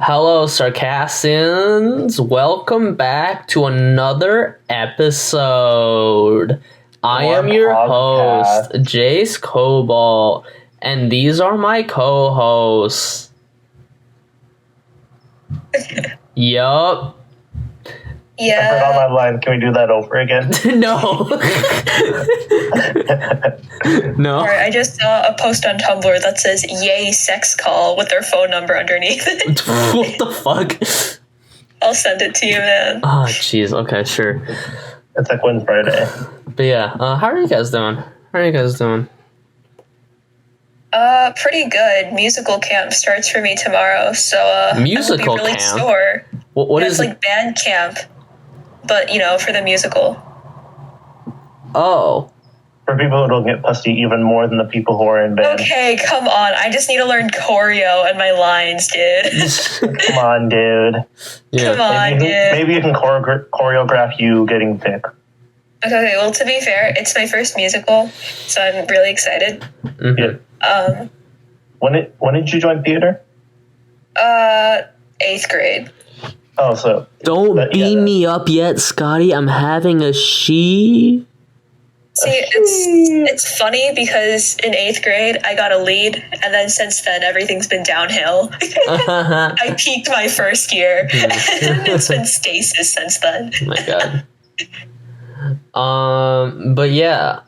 Hello, Sarcastians. Welcome back to another episode. I am your host, Jase Cobalt, and these are my co-hosts. Yup. Yeah. I forgot my line. Can we do that over again? No. No. Alright, I just saw a post on Tumblr that says "Yay sex call" with their phone number underneath it. What the fuck? I'll send it to you, man. Oh, jeez. Okay, sure. It's like Win Friday. But yeah, how are you guys doing? Pretty good. Musical camp starts for me tomorrow, so Musical I'll be really camp? sore. What It's is like band camp, but for the musical. Oh. For people who don't get pussy even more than the people who are in band. Okay, come on. I just need to learn choreo and my lines, dude. Come on, dude. Yeah. Come on, dude. Maybe you can choreograph you getting thick. Okay, well, to be fair, it's my first musical, so I'm really excited. Mm-hmm. Yeah. When did you join theater? 8th grade. Oh, so Don't beam me up yet, Scotty. I'm having a she. See, it's funny because in 8th grade, I got a lead, and then since then, everything's been downhill. I peaked my first year, and it's been stasis since then. Oh my god. But yeah,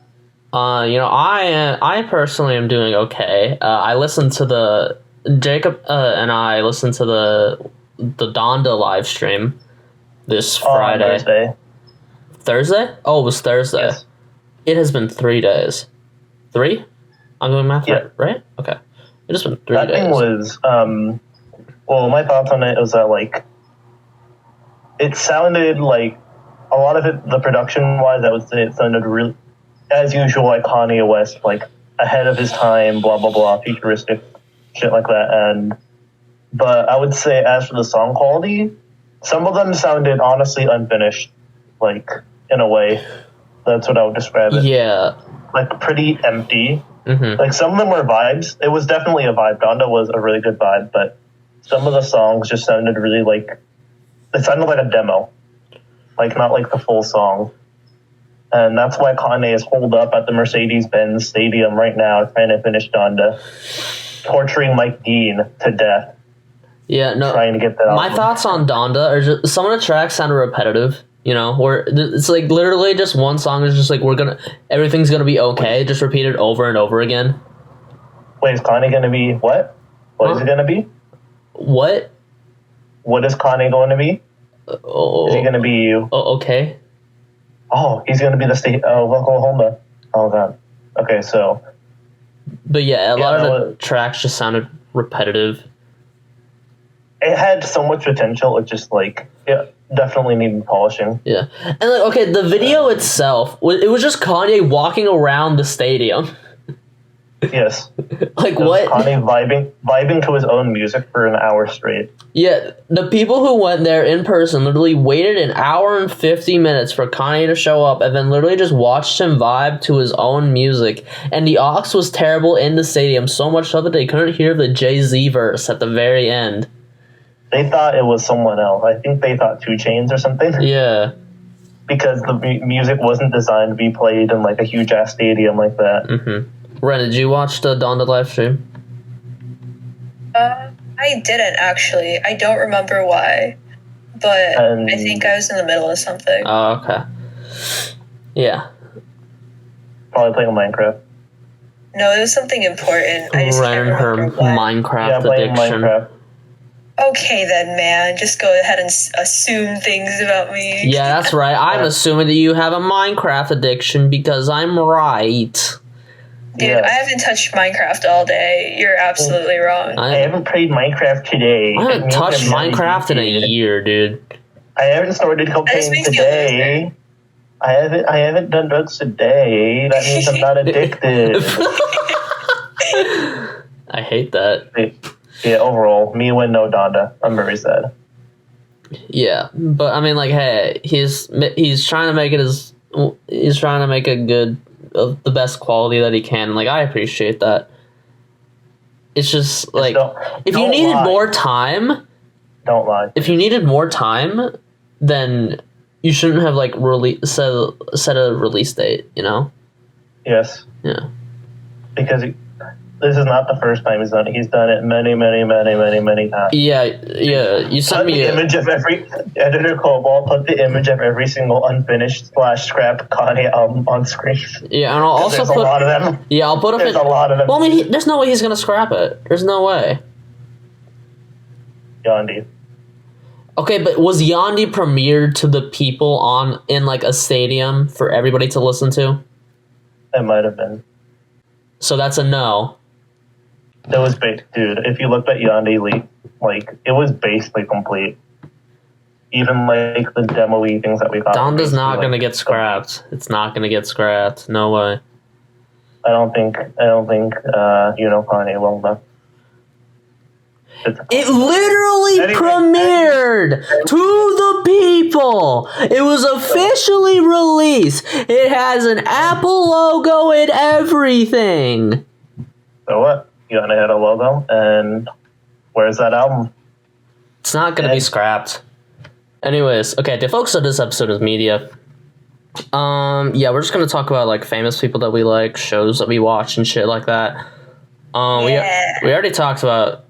I personally am doing okay. I listened to Jacob and I listened to the Donda live stream this Friday. Thursday? Oh, it was Thursday. Yes. It has been 3 days. 3? I'm doing math right? Okay. It has been 3 days. That thing was, my thoughts on it was that, it sounded like, a lot of it, the production-wise, I would say it sounded really, as usual, like Kanye West, ahead of his time, blah, blah, blah, futuristic, shit like that. But I would say, as for the song quality, some of them sounded honestly unfinished, in a way. That's what I would describe it. Yeah. Pretty empty. Mm-hmm. Some of them were vibes. It was definitely a vibe. Donda was a really good vibe, but some of the songs just sounded really it sounded like a demo. Not like the full song. And that's why Kanye is holed up at the Mercedes-Benz Stadium right now trying to finish Donda, torturing Mike Dean to death. Yeah, no. Trying to get that My album. thoughts on Donda are just some of the tracks sound repetitive. Where it's literally just one song is just everything's gonna be okay, just repeated over and over again. Wait, is Kanye gonna be what? What is it gonna be? What? What is Kanye going to be? Is he gonna be? Oh, okay. Oh, he's gonna be the state of Oklahoma. Oh god. Okay, so. But yeah, a lot of the tracks just sounded repetitive. It had so much potential. It just definitely needed polishing. Yeah, and the video itself, it was just Kanye walking around the stadium. Yes. What? Kanye vibing to his own music for an hour straight. Yeah, the people who went there in person literally waited an hour and 50 minutes for Kanye to show up, and then literally just watched him vibe to his own music. And the aux was terrible in the stadium, so much so that they couldn't hear the Jay-Z verse at the very end. They thought it was someone else. I think they thought 2 Chainz or something. Yeah. Because the music wasn't designed to be played in a huge ass stadium like that. Mm-hmm. Ren, did you watch the Donda live stream? I didn't actually. I don't remember why, but I think I was in the middle of something. Oh, okay. Yeah. Probably playing Minecraft. No, it was something important. I just can't Ren, her remember what. Minecraft playing addiction. Minecraft. Okay then, man. Just go ahead and assume things about me. Yeah, that's right. I'm assuming that you have a Minecraft addiction because I'm right. Dude, Yes. I haven't touched Minecraft all day. You're absolutely wrong. I haven't played Minecraft today. I haven't touched Minecraft in a year, dude. I haven't started cocaine makes me today. I haven't done drugs today. That means I'm not addicted. I hate that. Yeah, overall, me win, no Donda. I'm very sad. Yeah, but I mean, hey, he's trying to make it he's trying to make a good, the best quality that he can. I appreciate that. It's just if you needed more time, Don't lie. If you needed more time, then you shouldn't have like set a release date. You know? Yes. Yeah. Because this is not the first time he's done it. He's done it many times. Yeah. You sent me the image of every editor Cobalt. Put the image of every single unfinished / scrap Kanye album on screen. Yeah, and I'll also there's put a lot of them. Yeah, I'll put There's a lot of them. Well, I mean, there's no way he's gonna scrap it. There's no way. Yandi. Okay, but was Yandi premiered to the people in like a stadium for everybody to listen to? It might have been. So that's a no. It was dude. If you looked at Yandi leak, like it was basically complete. Even like the demo-y things that we got. Donda's not gonna get scrapped. It's not gonna get scrapped. No way. I don't think Kanye will though. It literally premiered to the people. It was officially released. It has an Apple logo and everything. So what? Yandi had a logo, and where's that album? It's not gonna be scrapped. Anyways, okay, the focus of this episode is media. Yeah, we're just gonna talk about like famous people that we like, shows that we watch, and shit like that. We already talked about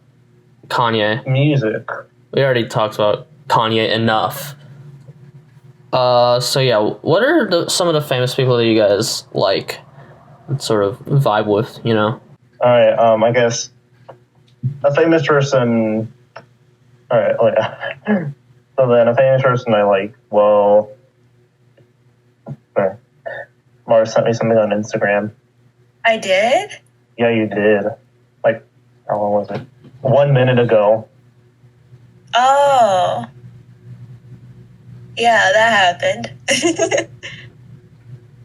Kanye. Music. We already talked about Kanye enough. So yeah, what are some of the famous people that you guys like and sort of vibe with, you know? Alright, I guess a famous person. Alright, oh yeah. So then a famous person I like, well, Mars sent me something on Instagram. I did? Yeah, you did. Like, how long was it? 1 minute ago. Oh. Yeah, that happened.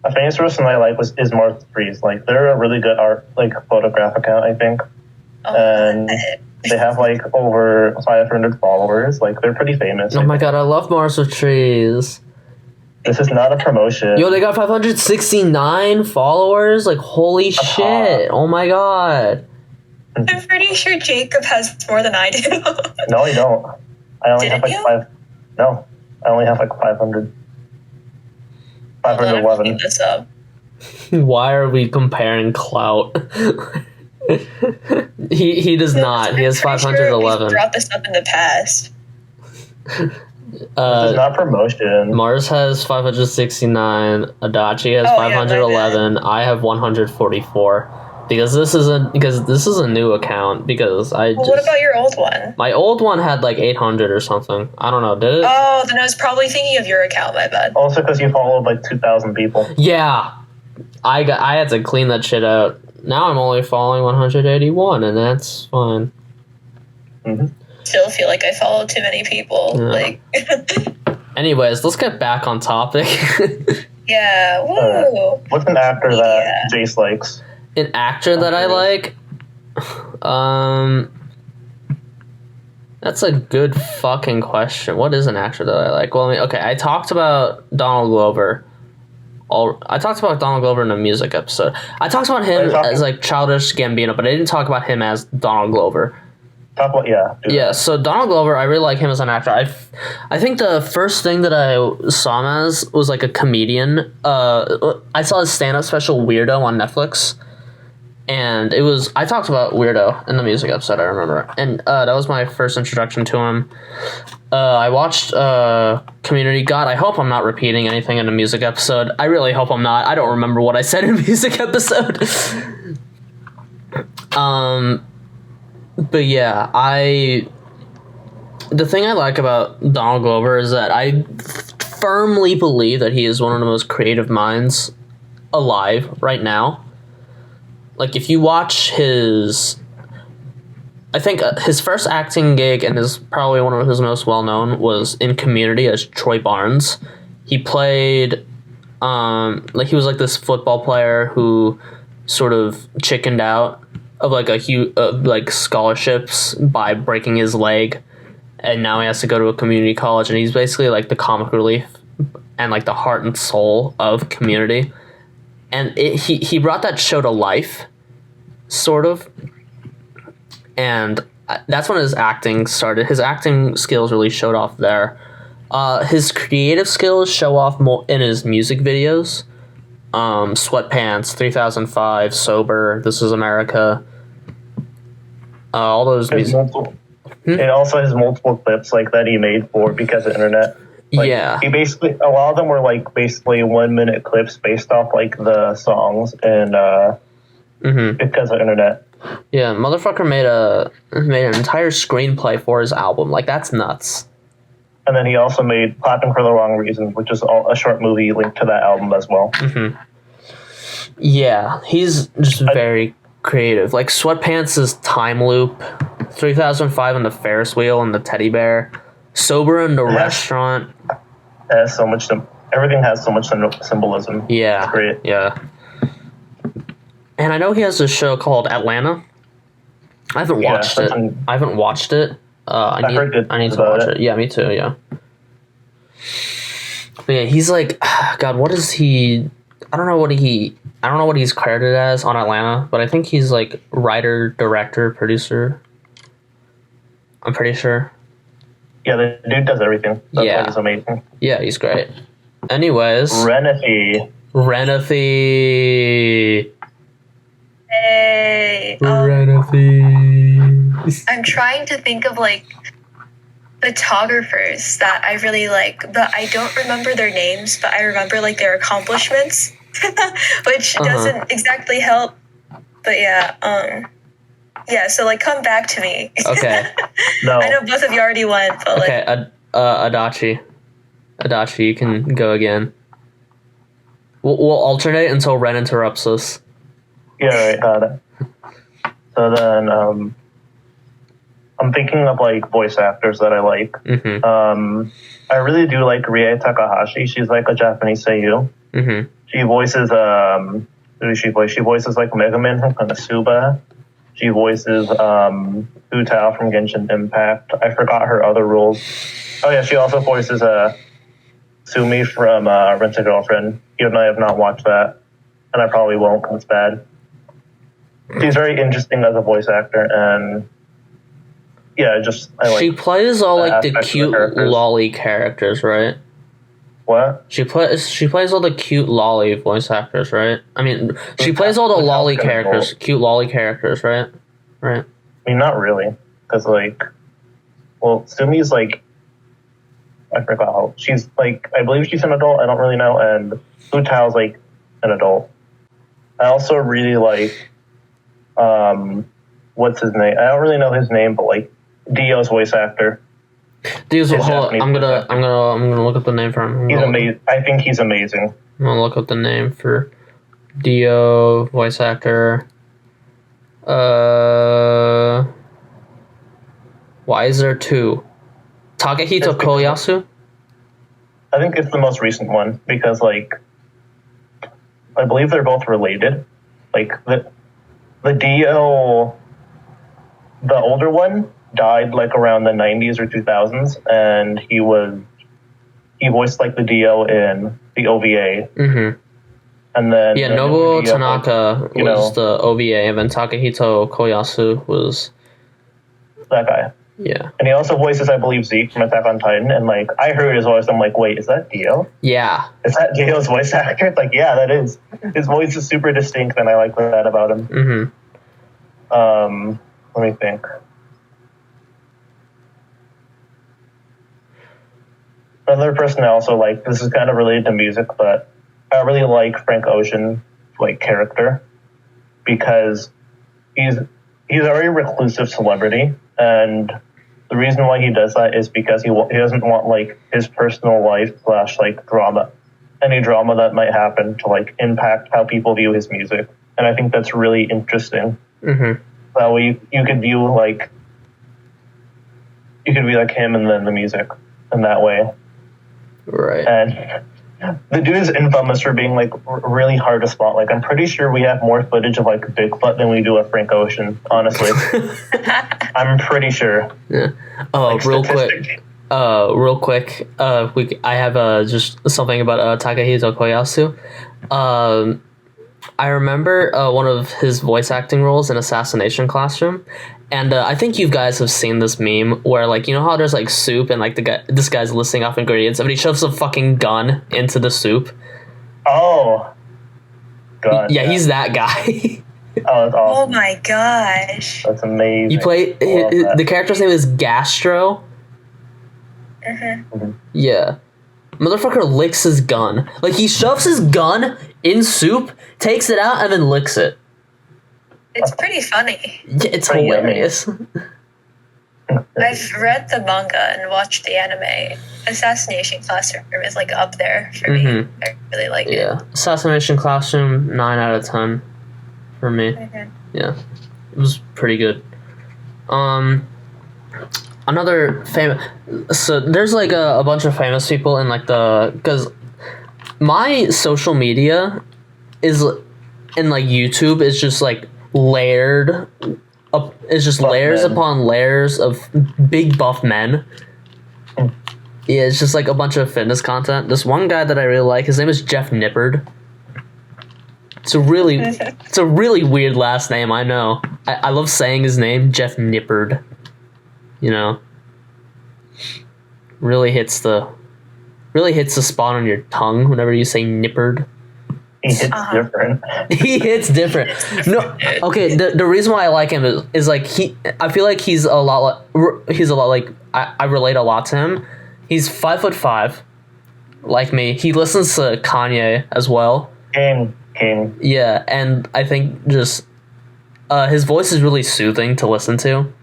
A famous person I like is Mars Freeze. Like, they're a really good art, like, photograph account, I think. And they have, like, over 500 followers. Like, they're pretty famous. Oh my god, I love Mars with Trees. This is not a promotion. Yo, they got 569 followers? Like, holy shit. Oh my god. I'm pretty sure Jacob has more than I do. No, you don't. I only have, like, you? 5... No. I only have, like, 500. Hold on, I'm 511. looking this up. Why are we comparing clout? he does not. He has I'm pretty sure 511. we've brought this up in the past. This is not promotion. Mars has 569. Adachi has Oh, yeah, 511. I have 144. Because this is a new account. Because Well, what about your old one? my old one had like 800 or something. I don't know. Did it? Oh, then I was probably thinking of your account, my bad. Also because you followed, like, 2,000 people. Yeah. I had to clean that shit out. Now I'm only following 181, and that's fine. Mm-hmm. Still feel like I follow too many people. Yeah. Like, Anyways, let's get back on topic. yeah, woo. What's an actor that Jase likes? An actor that I like? That's a good fucking question. What is an actor that I like? Well, I mean, okay, I talked about Donald Glover. I talked about Donald Glover in a music episode. I talked about him as like Childish Gambino, but I didn't talk about him as Donald Glover. Yeah, so Donald Glover, I really like him as an actor. I think the first thing that I saw him as was like a comedian. I saw his stand-up special Weirdo on Netflix. And I talked about Weirdo in the music episode, I remember. And that was my first introduction to him. I watched Community. God, I hope I'm not repeating anything in a music episode. I really hope I'm not. I don't remember what I said in a music episode. But yeah, the thing I like about Donald Glover is that I firmly believe that he is one of the most creative minds alive right now. Like, if you watch I think his first acting gig, and is probably one of his most well-known, was in Community as Troy Barnes. He played, he was like this football player who sort of chickened out of like scholarships by breaking his leg, and now he has to go to a community college, and he's basically like the comic relief and like the heart and soul of Community. And he brought that show to life, sort of. And that's when his acting started. His acting skills really showed off there. His creative skills show off more in his music videos. Sweatpants, 3005, Sober, This Is America. All those music. It also has multiple clips like that he made for because of internet. Like, yeah. He basically, a lot of them were like basically 1 minute clips based off like the songs and because of internet. Yeah, motherfucker made an entire screenplay for his album. Like, that's nuts. And then he also made Clapping for the Wrong Reasons, which is a short movie linked to that album as well. Mm-hmm. Yeah, he's just very creative. Like, Sweatpants is Time Loop, 3005 and the Ferris Wheel and the Teddy Bear, Sober in the Restaurant. It has so much. Everything has so much symbolism. Yeah, it's great. Yeah. And I know he has a show called Atlanta. I haven't watched it. I haven't watched it. I need to watch it. Yeah, me too. Yeah. But yeah, he's like, God, what is he? I don't know what he's credited as on Atlanta, but I think he's like writer, director, producer. I'm pretty sure. Yeah, the dude does everything. That's why he's amazing. Yeah, he's great. Anyways, Renathy. Hey. I'm trying to think of like photographers that I really like, but I don't remember their names, but I remember like their accomplishments, which doesn't exactly help. But yeah, so like come back to me. Okay. No. I know both of you already went, but like Adachi, you can go again. We'll alternate until Ren interrupts us. Yeah, right, got it. So then, I'm thinking of like voice actors that I like. Mm-hmm. I really do like Rie Takahashi. She's like a Japanese seiyuu. Mm-hmm. She voices who does she voice? She voices like Mega Man from Konosuba. She voices Hu Tao from Genshin Impact. I forgot her other roles. Oh yeah, she also voices Sumi from Rent a Girlfriend. You and I have not watched that, and I probably won't because it's bad. She's very interesting as a voice actor, and yeah, I like. She plays all like the cute lolly characters, right? What? She plays all the cute lolly voice actors, right? I mean, she plays all the lolly characters, cute lolly characters, right? Right. I mean, not really, because like, well, Sumi's like, I forgot how she's like. I believe she's an adult. I don't really know, and Hu Tao's like an adult. I also really like, what's his name? I don't really know his name, but like Dio's voice actor. Hold on. I'm gonna look up the name for him. He's amazing. I think he's amazing. I'm gonna look up the name for Dio voice actor. Why is there two? Takahito Koyasu? I think it's the most recent one because like I believe they're both related. Like the Dio, the older one died like around the 90s or 2000s, and he voiced like the Dio in the OVA. Mm-hmm. And then Nobuo Tanaka was the OVA, and then Takahito Koyasu was that guy. Yeah. And he also voices, I believe, Zeke from Attack on Titan. And like I heard his voice, I'm like, wait, is that Dio? Yeah. Is that Dio's voice actor? It's like, yeah, that is. His voice is super distinct, and I like that about him. Mm-hmm. Let me think. Another person I also like, this is kind of related to music, but I really like Frank Ocean's like character because he's a very reclusive celebrity, and the reason why he does that is because he doesn't want like his personal life / like any drama that might happen to like impact how people view his music, and I think that's really interesting. Mm-hmm. That way you could view like you could be like him and then the music in that way. Right. And the dude is infamous for being like really hard to spot. Like I'm pretty sure we have more footage of like Bigfoot than we do of Frank Ocean. Honestly, I'm pretty sure. Yeah. Oh, like, real quick. I have just something about Takahito Koyasu. I remember one of his voice acting roles in Assassination Classroom, and I think you guys have seen this meme where, like, you know how there's like soup and like this guy's listing off ingredients, but he shoves a fucking gun into the soup. Oh, God. Yeah, he's that guy. Oh, that's awesome. Oh my gosh. That's amazing. You play the character's name is Gastro. Yeah. Motherfucker licks his gun. Like, he shoves his gun in soup, takes it out, and then licks it. It's pretty funny. Yeah, it's hilarious. I've read the manga and watched the anime. Assassination Classroom is like up there for me. I really like it. Yeah. Assassination Classroom, 9 out of 10 for me. Yeah. It was pretty good. Another famous... So, there's, like, a bunch of famous people in, like, because my social media is... And, like, YouTube is just, like, layered... It's just buff layers men. Upon layers of big buff men. Yeah, it's just, like, a bunch of fitness content. This one guy that I really like, his name is Jeff Nippard. It's a really weird last name, I know. I love saying his name, Jeff Nippard. You know, really hits the spot on your tongue whenever you say Nippard. He hits different. He hits different. No, okay. The reason why I like him is like I feel like he's a lot like I relate a lot to him. He's 5'5", like me. He listens to Kanye as well. King. Yeah, and I think just his voice is really soothing to listen to.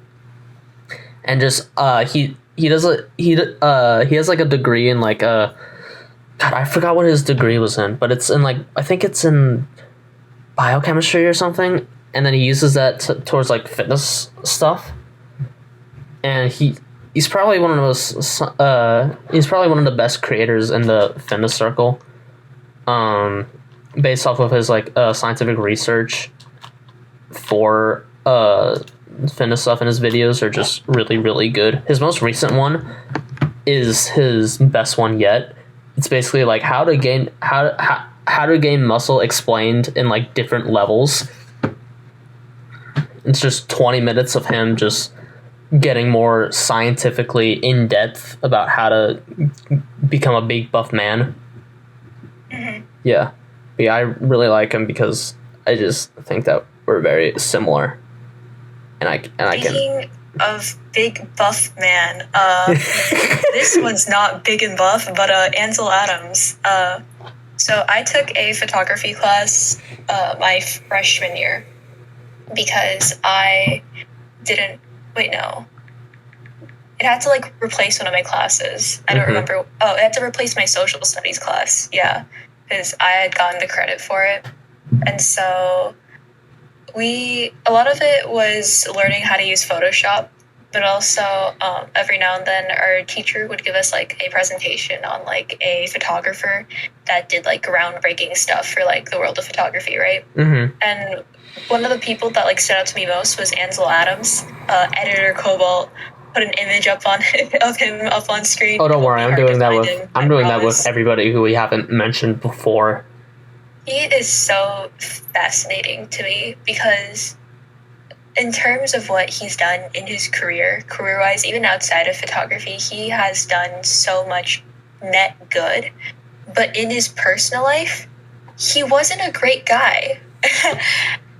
And just he has like a degree in like God, I forgot what his degree was in, but it's in like I think it's in biochemistry or something, and then he uses that towards like fitness stuff. And he's probably one of the most he's probably one of the best creators in the fitness circle. Based off of his like scientific research for fitness stuff, and his videos are just really, really good. His most recent one is his best one yet. It's basically like how to gain muscle explained in like different levels. It's just 20 minutes of him just getting more scientifically in depth about how to become a big buff man. Yeah, I really like him because I just think that we're very similar. Speaking of big buff man, this one's not big and buff, but Ansel Adams. So I took a photography class my freshman year because I didn't... Wait, no. It had to, like, replace one of my classes. I don't remember... Oh, it had to replace my social studies class, yeah, because I had gotten the credit for it. And so... a lot of it was learning how to use Photoshop, but also every now and then our teacher would give us like a presentation on like a photographer that did like groundbreaking stuff for like the world of photography, right? And one of the people that like stood out to me most was Ansel Adams. Editor Cobalt put an image up of him up on screen. Oh, don't worry, I'm doing that with everybody who we haven't mentioned before. He is so fascinating to me because in terms of what he's done in his career-wise, even outside of photography, he has done so much net good. But in his personal life, he wasn't a great guy.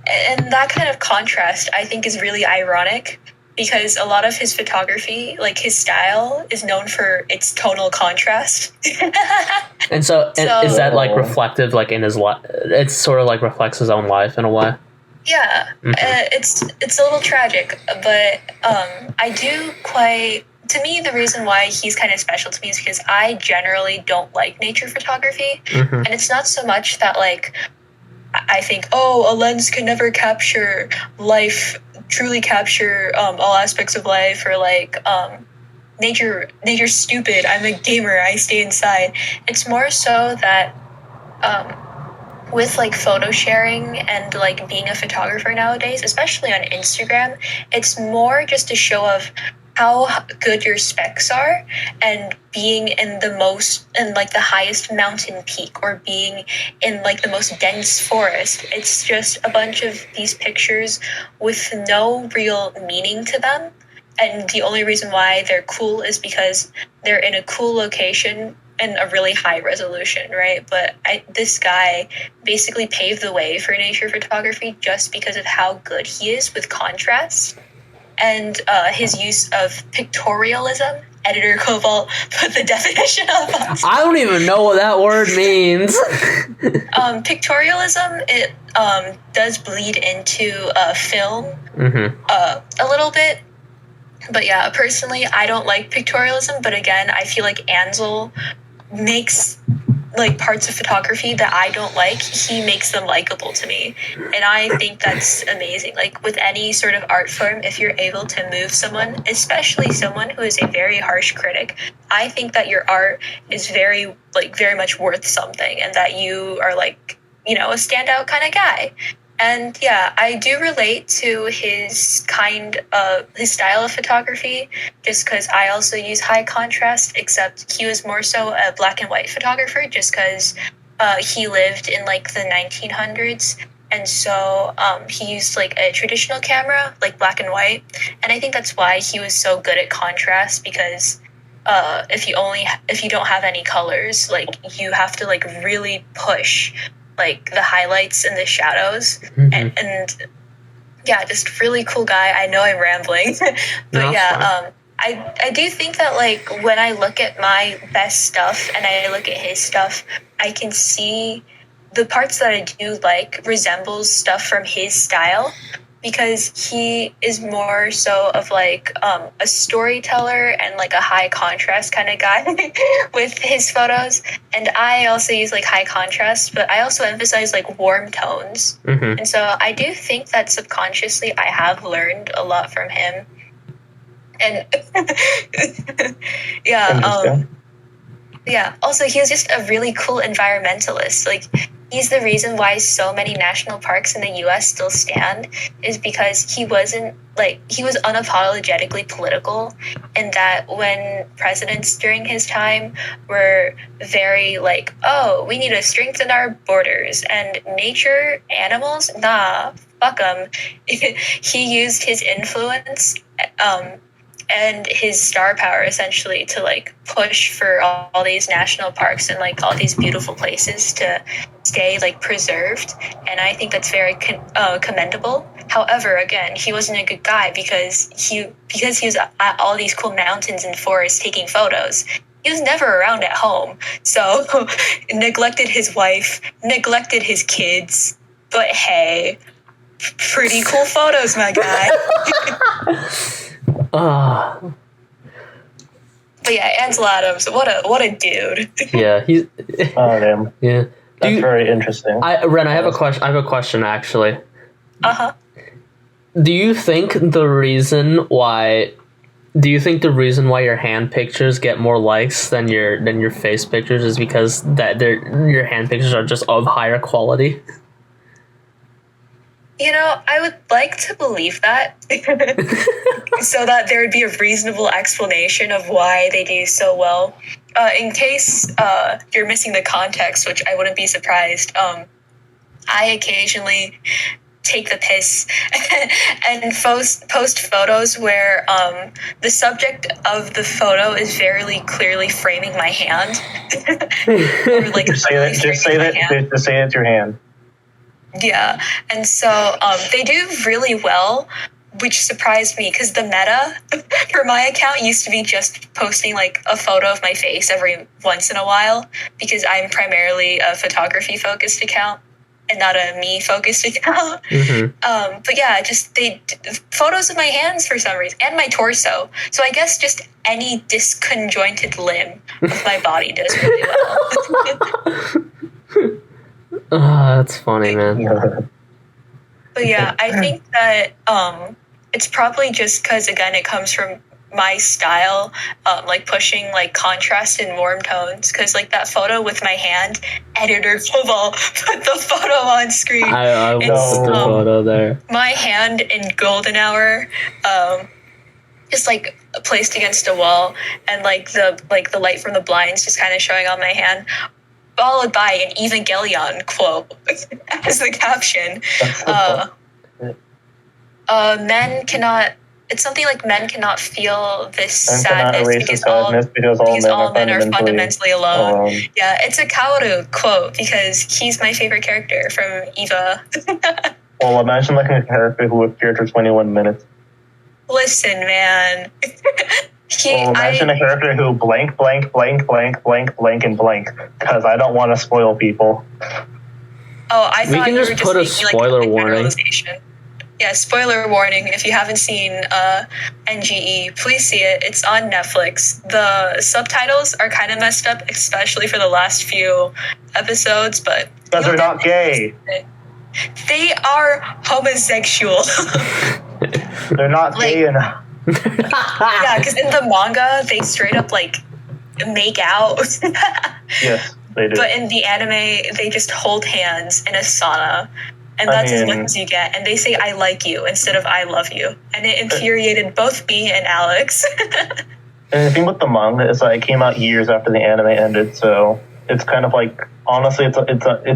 And that kind of contrast, I think, is really ironic because a lot of his photography, like his style, is known for its tonal contrast. And so is that like reflective, like in his life? It's sort of like reflects his own life in a way. Yeah, it's a little tragic, but I do quite. To me, the reason why he's kind of special to me is because I generally don't like nature photography, and it's not so much that like I think, oh, a lens can never capture life, truly capture all aspects of life, or like nature's stupid. I'm a gamer. I stay inside. It's more so that with like photo sharing and like being a photographer nowadays, especially on Instagram, it's more just a show of how good your specs are, and being in the highest mountain peak, or being in like the most dense forest. It's just a bunch of these pictures with no real meaning to them. And the only reason why they're cool is because they're in a cool location and a really high resolution, right? But this guy basically paved the way for nature photography just because of how good he is with contrast. And his use of pictorialism. Editor Cobalt put the definition up. I don't even know what that word means. Pictorialism, it does bleed into film a little bit. But yeah, personally, I don't like pictorialism. But again, I feel like Ansel makes like parts of photography that I don't like, he makes them likable to me. And I think that's amazing. Like with any sort of art form, if you're able to move someone, especially someone who is a very harsh critic, I think that your art is very much worth something, and that you are like, you know, a standout kind of guy. And yeah, I do relate to his style of photography, just because I also use high contrast, except he was more so a black and white photographer, just because he lived in like the 1900s. And so he used like a traditional camera, like black and white. And I think that's why he was so good at contrast, because if you don't have any colors, like you have to like really push like the highlights and the shadows. And yeah, just really cool guy. I know I'm rambling, but no, yeah, I do think that like when I look at my best stuff and I look at his stuff, I can see the parts that I do like resembles stuff from his style, because he is more so of like a storyteller and like a high contrast kind of guy with his photos. And I also use like high contrast, but I also emphasize like warm tones. And so I do think that subconsciously I have learned a lot from him. And yeah, also he was just a really cool environmentalist. Like he's the reason why so many national parks in the US still stand, is because he was unapologetically political, and that when presidents during his time were very like, oh, we need to strengthen our borders and nature, animals, nah, fuck them. He used his influence and his star power essentially to like push for all these national parks and like all these beautiful places to stay like preserved. And I think that's very commendable. However, again, he wasn't a good guy because he was at all these cool mountains and forests taking photos. He was never around at home, so neglected his wife, neglected his kids. But hey, pretty cool photos, my guy. But yeah, Ansel Adams, what a dude. Yeah, he's. Oh damn. Yeah, that's very interesting. Ren, I have a question. I have a question actually. Do you think the reason why your hand pictures get more likes than your face pictures is because that your hand pictures are just of higher quality? You know, I would like to believe that so that there would be a reasonable explanation of why they do so well. In case you're missing the context, which I wouldn't be surprised, I occasionally take the piss and post photos where the subject of the photo is very clearly framing my hand. Or, like, just say it's your hand. Yeah, and so they do really well, which surprised me, because the meta for my account used to be just posting like a photo of my face every once in a while, because I'm primarily a photography focused account and not a me focused account. But yeah, just photos of my hands for some reason, and my torso. So I guess just any disconjointed limb of my body does really well. That's funny, man. But yeah, I think that it's probably just because, again, it comes from my style, like pushing like contrast and warm tones. Because like that photo with my hand, editor Cobalt put the photo on screen. I put the photo there. My hand in golden hour. just like placed against a wall, and like the light from the blinds just kind of showing on my hand, followed by an Evangelion quote as the caption. Men cannot. It's something like men cannot feel this sadness because all men are fundamentally alone. Yeah, it's a Kaoru quote because he's my favorite character from Eva. Well, imagine like a character who appeared for 21 minutes. Listen, man. Imagine a character who blank, blank, blank, blank, blank, blank, and blank, because I don't want to spoil people. Oh, I thought we can just put a spoiler warning. Yeah, spoiler warning. If you haven't seen NGE, please see it. It's on Netflix. The subtitles are kind of messed up, especially for the last few episodes, but... Because they're not gay. They are homosexual. They're not gay enough. Yeah, because in the manga, they straight up, like, make out. Yes, they do. But in the anime, they just hold hands in a sauna. And that's as much as you get. And they say, I like you, instead of I love you. And it infuriated both me and Alex. And the thing with the manga is that it came out years after the anime ended, so it's kind of like, honestly, it's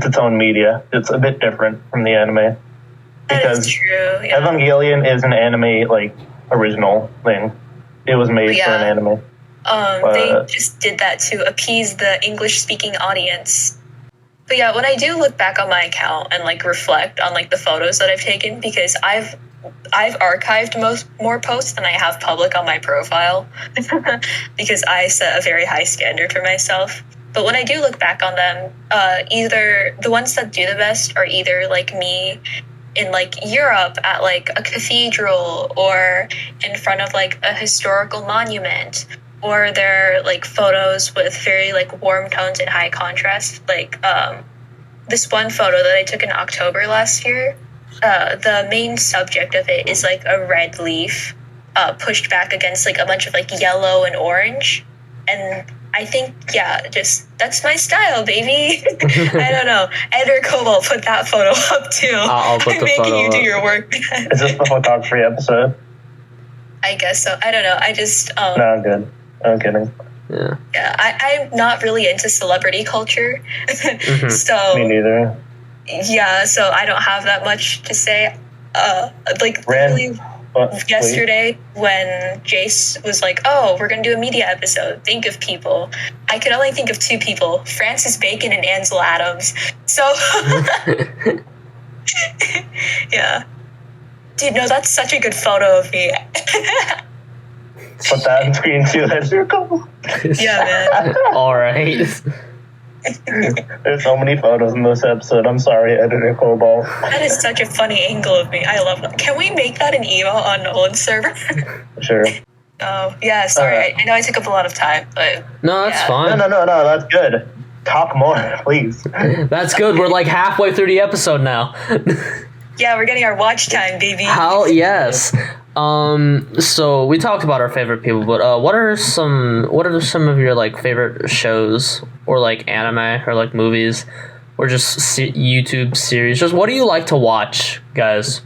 its own media. It's a bit different from the anime. That is true, yeah. Evangelion is an anime, like, original thing. It was made for an anime. They just did that to appease the English-speaking audience. But yeah, when I do look back on my account and like reflect on like the photos that I've taken, because I've archived more posts than I have public on my profile, because I set a very high standard for myself. But when I do look back on them, either the ones that do the best are either like me in like Europe at like a cathedral or in front of like a historical monument, or they're like photos with very like warm tones and high contrast. Like this one photo that I took in October last year, the main subject of it is like a red leaf pushed back against like a bunch of like yellow and orange. And I think, yeah, just that's my style, baby. I don't know. Jase Cobalt put that photo up too. I'll put the photo you up. do your work. Is this the photography episode? I guess so. I don't know. I just No, I'm good. I'm kidding. Yeah. Yeah, I'm not really into celebrity culture. So Me neither. Yeah, so I don't have that much to say. Really yesterday when Jase was like, oh, we're going to do a media episode, think of people. I could only think of two people, Francis Bacon and Ansel Adams. So, yeah. Dude, no, that's such a good photo of me. Put that in screen too. That's your goal. Yeah, man. All right. There's so many photos in this episode. I'm sorry, editor Cobalt. That is such a funny angle of me. I love that. Can we make that an emo on Nolan's server? Sure. Oh, yeah, sorry. I know I took up a lot of time, but... No, that's fine. No, that's good. Talk more, please. That's good. We're like halfway through the episode now. Yeah, we're getting our watch time, baby. Yes. So we talked about our favorite people, but what are some of your like favorite shows or like anime or like movies or just YouTube series? Just what do you like to watch, guys?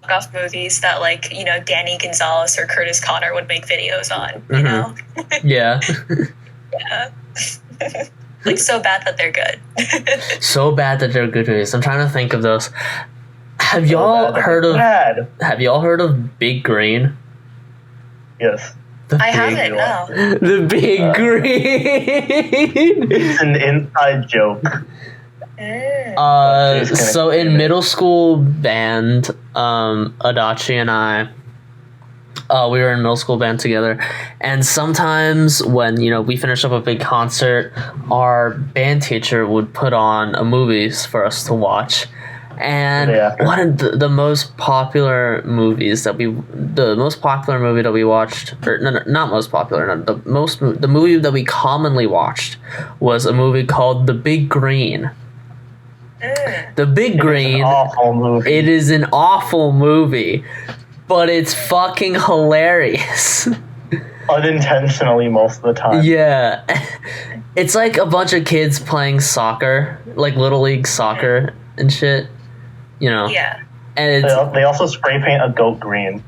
Off movies that like, you know, Danny Gonzalez or Curtis Connor would make videos on, you know? Yeah. Yeah. Like so bad that they're good. So bad that they're good movies. I'm trying to think of those. Have y'all heard of Big Green? Yes. I haven't, no. The Big Green. It's an inside joke. So in middle school band, Adachi and I, we were in middle school band together, and sometimes when, you know, we finished up a big concert, our band teacher would put on a movies for us to watch. And one of the most popular movies the most popular movie that we watched, or not most popular, the movie that we commonly watched was a movie called The Big Green. The Big Green. Awful movie. It is an awful movie, but it's fucking hilarious. Unintentionally most of the time. Yeah. It's like a bunch of kids playing soccer, like Little League soccer and shit. You know? Yeah. And they also spray paint a goat green.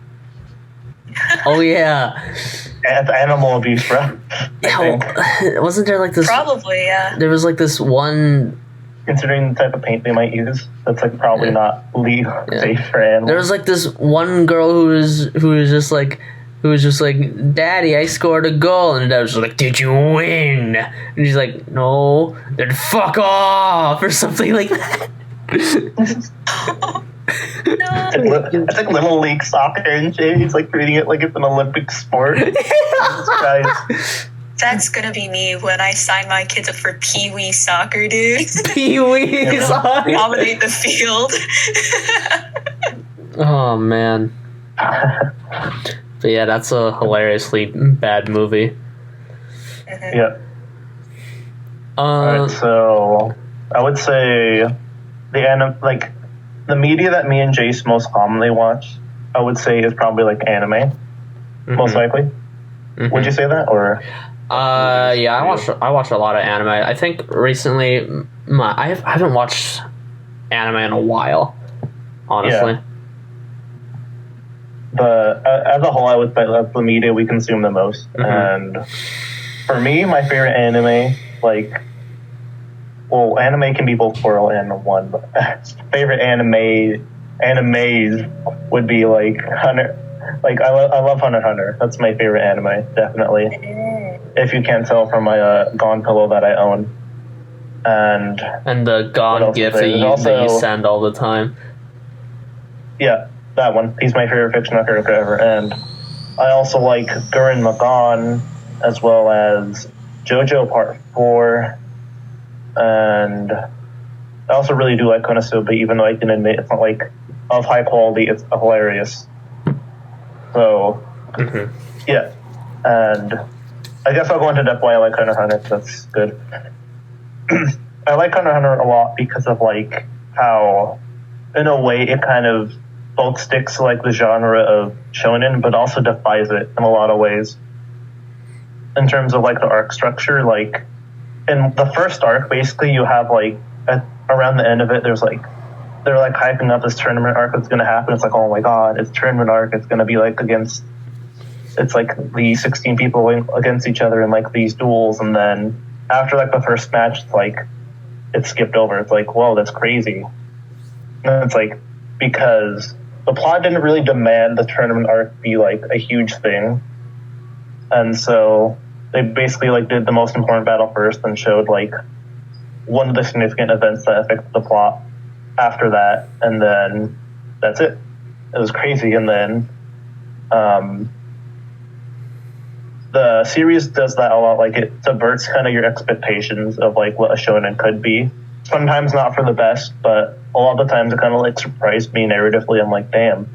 Oh yeah. Animal abuse, bro. Wasn't there like this? Probably, yeah. There was like this one. Considering the type of paint they might use, that's like probably not legal safe for animals. There was like this one girl who was just like, Daddy, I scored a goal, and Dad was like, Did you win? And she's like, No, then fuck off, or something like that. It's like Little League soccer and shit. He's like treating it like it's an Olympic sport. Guys. That's gonna be me when I sign my kids up for Pee-wee soccer, dude. Pee-wee soccer. Dominate the field. Oh man. But yeah, that's a hilariously bad movie. Yeah. Alright, so I would say the media that me and Jase most commonly watch, I would say is probably like anime, most likely. Would you say that, or? Yeah, I watch a lot of anime. I think recently, I haven't watched anime in a while, honestly. Yeah. But as a whole, I would say that's the media we consume the most. And for me, my favorite anime, anime can be both plural and one, but favorite animes would be like Hunter. Like I love Hunter x Hunter. That's my favorite anime, definitely. If you can't tell from my Gone pillow that I own, and the Gone gif that you send all the time. Yeah, that one. He's my favorite fictional character ever, and I also like Gurren Lagann, as well as JoJo Part 4, and I also really do like Konosuba, even though I can admit it's not like of high quality. It's hilarious. So, yeah, and I guess I'll go into depth why I like Hunter x Hunter. That's good. I like Hunter x Hunter a lot because of like how, in a way, it kind of both sticks to like the genre of shonen, but also defies it in a lot of ways. In terms of like the arc structure, like in the first arc, basically you have like around the end of it, they're like hyping up this tournament arc that's going to happen. It's like, oh my god, it's tournament arc. It's going to be like it's like the 16 people against each other in like these duels. And then after like the first match, it's skipped over. It's like, whoa, that's crazy. And it's like, because the plot didn't really demand the tournament arc be like a huge thing. And so they basically like did the most important battle first and showed like one of the significant events that affected the plot after that, and then that's it. It was crazy. And then the series does that a lot. Like it subverts kind of your expectations of like what a shonen could be. Sometimes not for the best, but a lot of the times it kind of like surprised me narratively. I'm like, damn,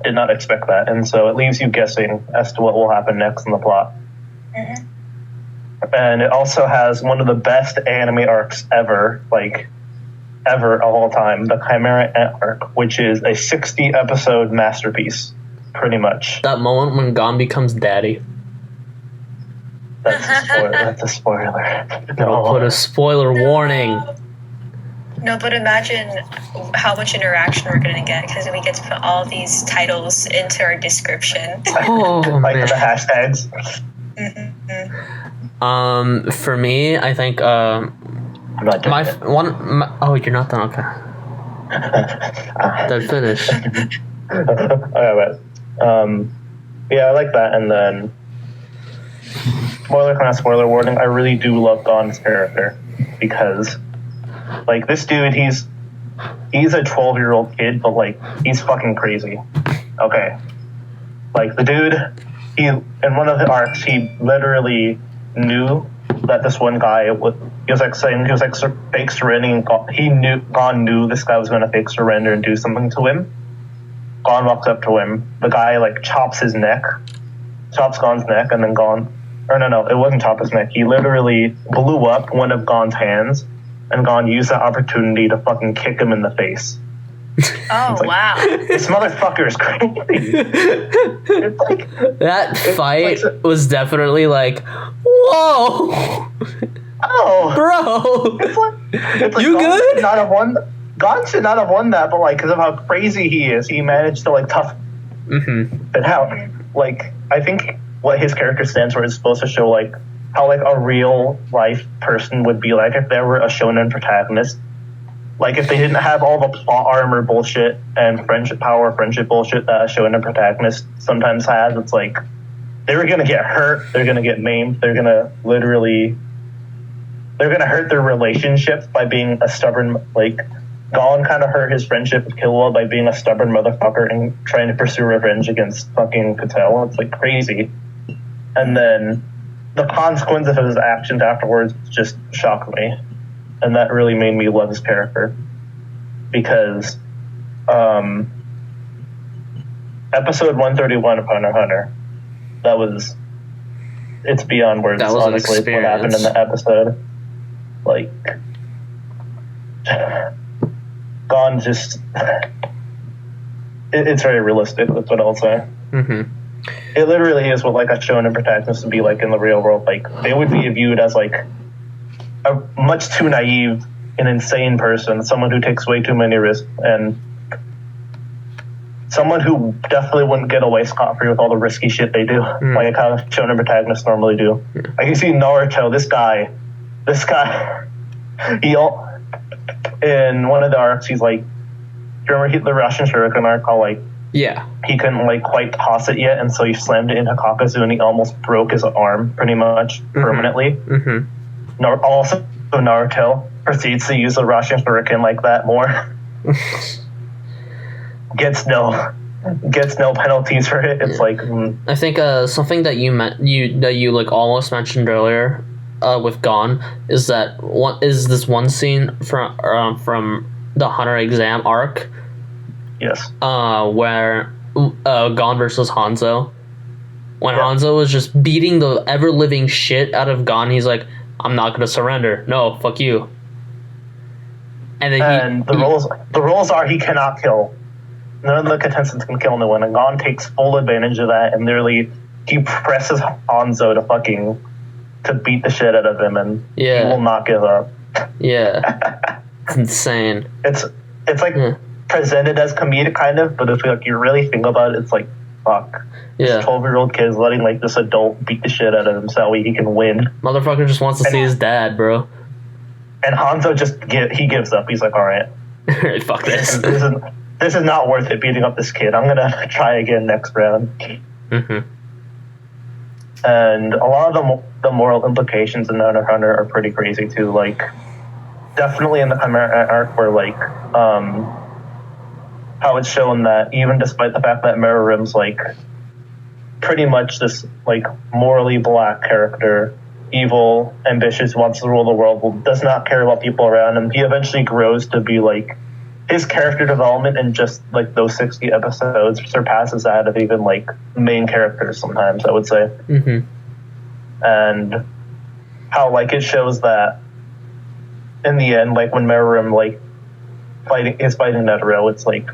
did not expect that. And so it leaves you guessing as to what will happen next in the plot. And it also has one of the best anime arcs ever of all time, the Chimera Ant arc, which is a 60-episode masterpiece, pretty much. That moment when Gon becomes daddy. That's a spoiler. No. Put a spoiler warning. No, but imagine how much interaction we're going to get because we get to put all these titles into our description. Oh, like man. the hashtags. For me, I think I'm not done yet. Oh, you're not done. Okay. Then finish. Okay, but yeah, I like that. And then spoiler warning. I really do love Gon's character because, like, this dude, he's a 12-year-old kid, but like he's fucking crazy. Okay, like the dude, in one of the arcs, he literally knew that this one guy he was fake surrendering. Gon knew this guy was going to fake surrender and do something to him. Gon walks up to him. The guy like chops Gon's neck, and then Gon, or no, it wasn't chop his neck. He literally blew up one of Gon's hands, and Gon used that opportunity to fucking kick him in the face. Oh, wow. This motherfucker is crazy. It's like, that fight was definitely like, whoa. Oh, bro. It's like You Gon good? Gon should not have won that, but like because of how crazy he is, he managed to like tough it out. like, I think what his character stands for is supposed to show, like, how, like, a real life person would be like if there were a shonen protagonist. Like, if they didn't have all the plot armor bullshit and friendship bullshit that a shonen protagonist sometimes has, it's like, they were gonna get hurt, they're gonna get maimed, they're gonna hurt their relationships by being a stubborn, like, Gon kind of hurt his friendship with Killua by being a stubborn motherfucker and trying to pursue revenge against fucking Patel. It's, like, crazy. And then the consequences of his actions afterwards just shocked me. And that really made me love his character. Because episode 131 of Hunter x Hunter, it's beyond words, that was honestly, what happened in the episode. Like, Gon just... it's very realistic, that's what I'll say. Mm-hmm. It literally is what, like, a shonen protagonist would be like in the real world. Like, they would be viewed as, like, a much too naive and insane person, someone who takes way too many risks, and someone who definitely wouldn't get away scot-free with all the risky shit they do, like how shonen protagonists normally do. Like, you see Naruto, this guy, in one of the arcs, he's like, do you remember the Russian Shuriken arc, how, like, yeah, he couldn't, like, quite toss it yet, and so he slammed it into Kakazu, and he almost broke his arm, pretty much, permanently. Mm-hmm. Also, Naruto proceeds to use the Russian Shuriken like that more. Gets no penalties for it. It's like... I think something that you like almost mentioned earlier with Gon is that this one scene from the Hunter exam arc. Yes. Where Gon versus Hanzo. When Hanzo was just beating the ever-living shit out of Gon, he's like, I'm not gonna surrender. No, fuck you. And then the rules are he cannot kill. None of the contestants can kill no one, and Gon takes full advantage of that, and literally he presses Hanzo to beat the shit out of him, and he will not give up. Yeah. It's insane. It's like presented as comedic kind of, but if you really think about it, it's like, fuck. Yeah. This 12-year-old kid is letting, like, this adult beat the shit out of him so that way he can win. Motherfucker just wants to see his dad, bro. And Hanzo he gives up. He's like, all right. Fuck this. This is not worth it beating up this kid. I'm gonna try again next round. Mm-hmm. And a lot of the moral implications in Hunter x Hunter are pretty crazy too. Like, definitely in the Chimera arc where, like, how it's shown that even despite the fact that Meruem's, like, pretty much this, like, morally black character, evil, ambitious, wants to rule the world, does not care about people around him. He eventually grows to be, like, his character development in just, like, those 60 episodes surpasses that of even, like, main characters sometimes, I would say. Mm-hmm. And how, like, it shows that in the end, like, when Meruem, like, is fighting Netero, it's like,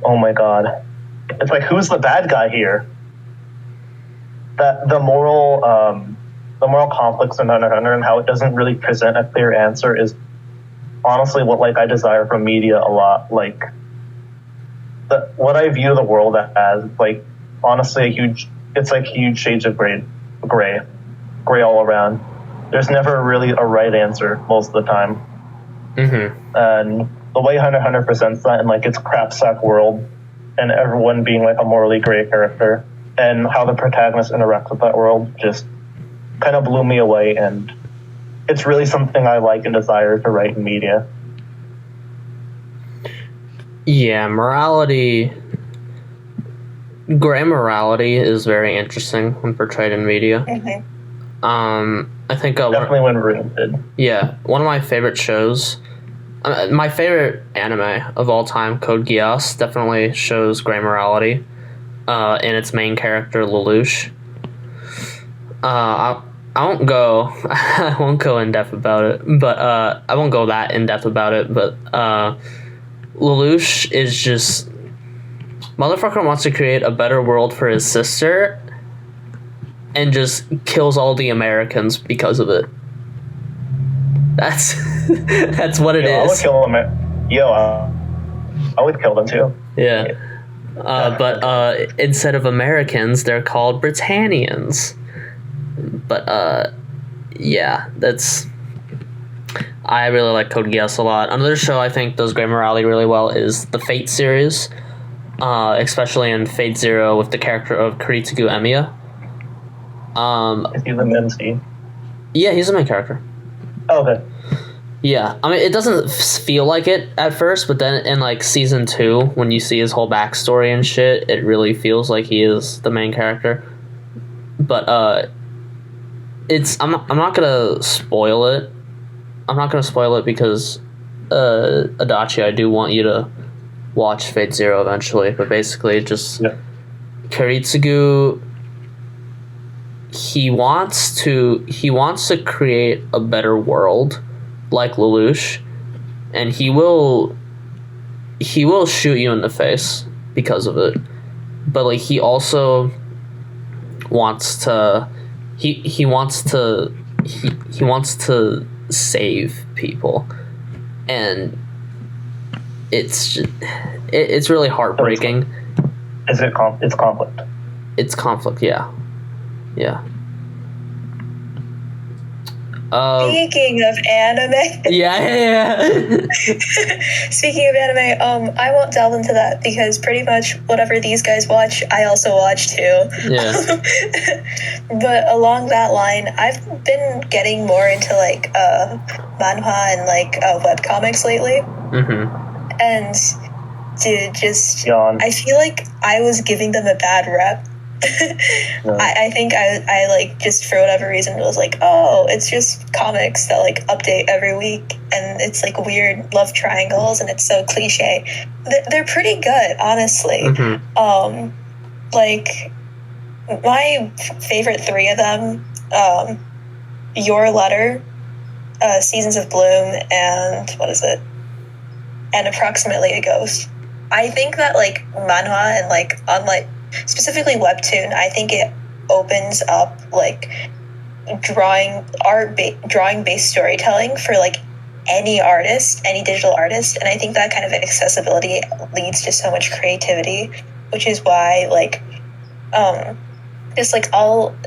oh my god. It's like, who's the bad guy here? That the moral conflicts in Hunter x Hunter and how it doesn't really present a clear answer is honestly what, like, I desire from media a lot. Like, what I view the world as, like, honestly huge shades of gray all around. There's never really a right answer most of the time. Mm-hmm. And the way Hunter x Hunter presents that in, like, its crapsack world and everyone being, like, a morally gray character and how the protagonist interacts with that world just kind of blew me away, and it's really something I like and desire to write in media. Yeah, gray morality is very interesting when portrayed in media. Mm-hmm. I think definitely when written. Yeah, one of my favorite shows, my favorite anime of all time, Code Geass, definitely shows gray morality in its main character Lelouch. I won't go in depth about it, but I won't go that in depth about it. But Lelouch is just motherfucker wants to create a better world for his sister, and just kills all the Americans because of it. That's what it is. I would kill them. I would kill them too. Yeah. But instead of Americans, they're called Britannians. But yeah, I really like Code Geass a lot. Another show I think does Great Morality really well is the Fate series, especially in Fate Zero with the character of Kiritsugu Emiya. Is he the MC? Yeah, he's the main character. Oh, okay. Yeah, I mean, it doesn't feel like it at first, but then in like season 2, when you see his whole backstory and shit, it really feels like he is the main character. But I'm not gonna spoil it. I'm not gonna spoil it because Adachi, I do want you to watch Fate Zero eventually. But basically, just Kiritsugu. He wants to create a better world, like Lelouch, and he will shoot you in the face because of it. But like he also wants to he wants to save people, and it's really heartbreaking. It's conflict. It's conflict, yeah. Speaking of anime. Yeah. Speaking of anime, I won't delve into that because pretty much whatever these guys watch, I also watch too. Yeah. But along that line, I've been getting more into like manhwa and like webcomics lately. Mm-hmm. And dude, just Yawn. I feel like I was giving them a bad rep. I think I like just for whatever reason was like, oh, it's just comics that like update every week and it's like weird love triangles and it's so cliche. They're pretty good, honestly. Mm-hmm. Like my favorite 3 of them, Your Letter, Seasons of Bloom, and what is it? And Approximately a Ghost. I think that like manhwa and like online, specifically webtoon, I think it opens up like drawing-based storytelling for like any artist, any digital artist, and I think that kind of accessibility leads to so much creativity, which is why like just like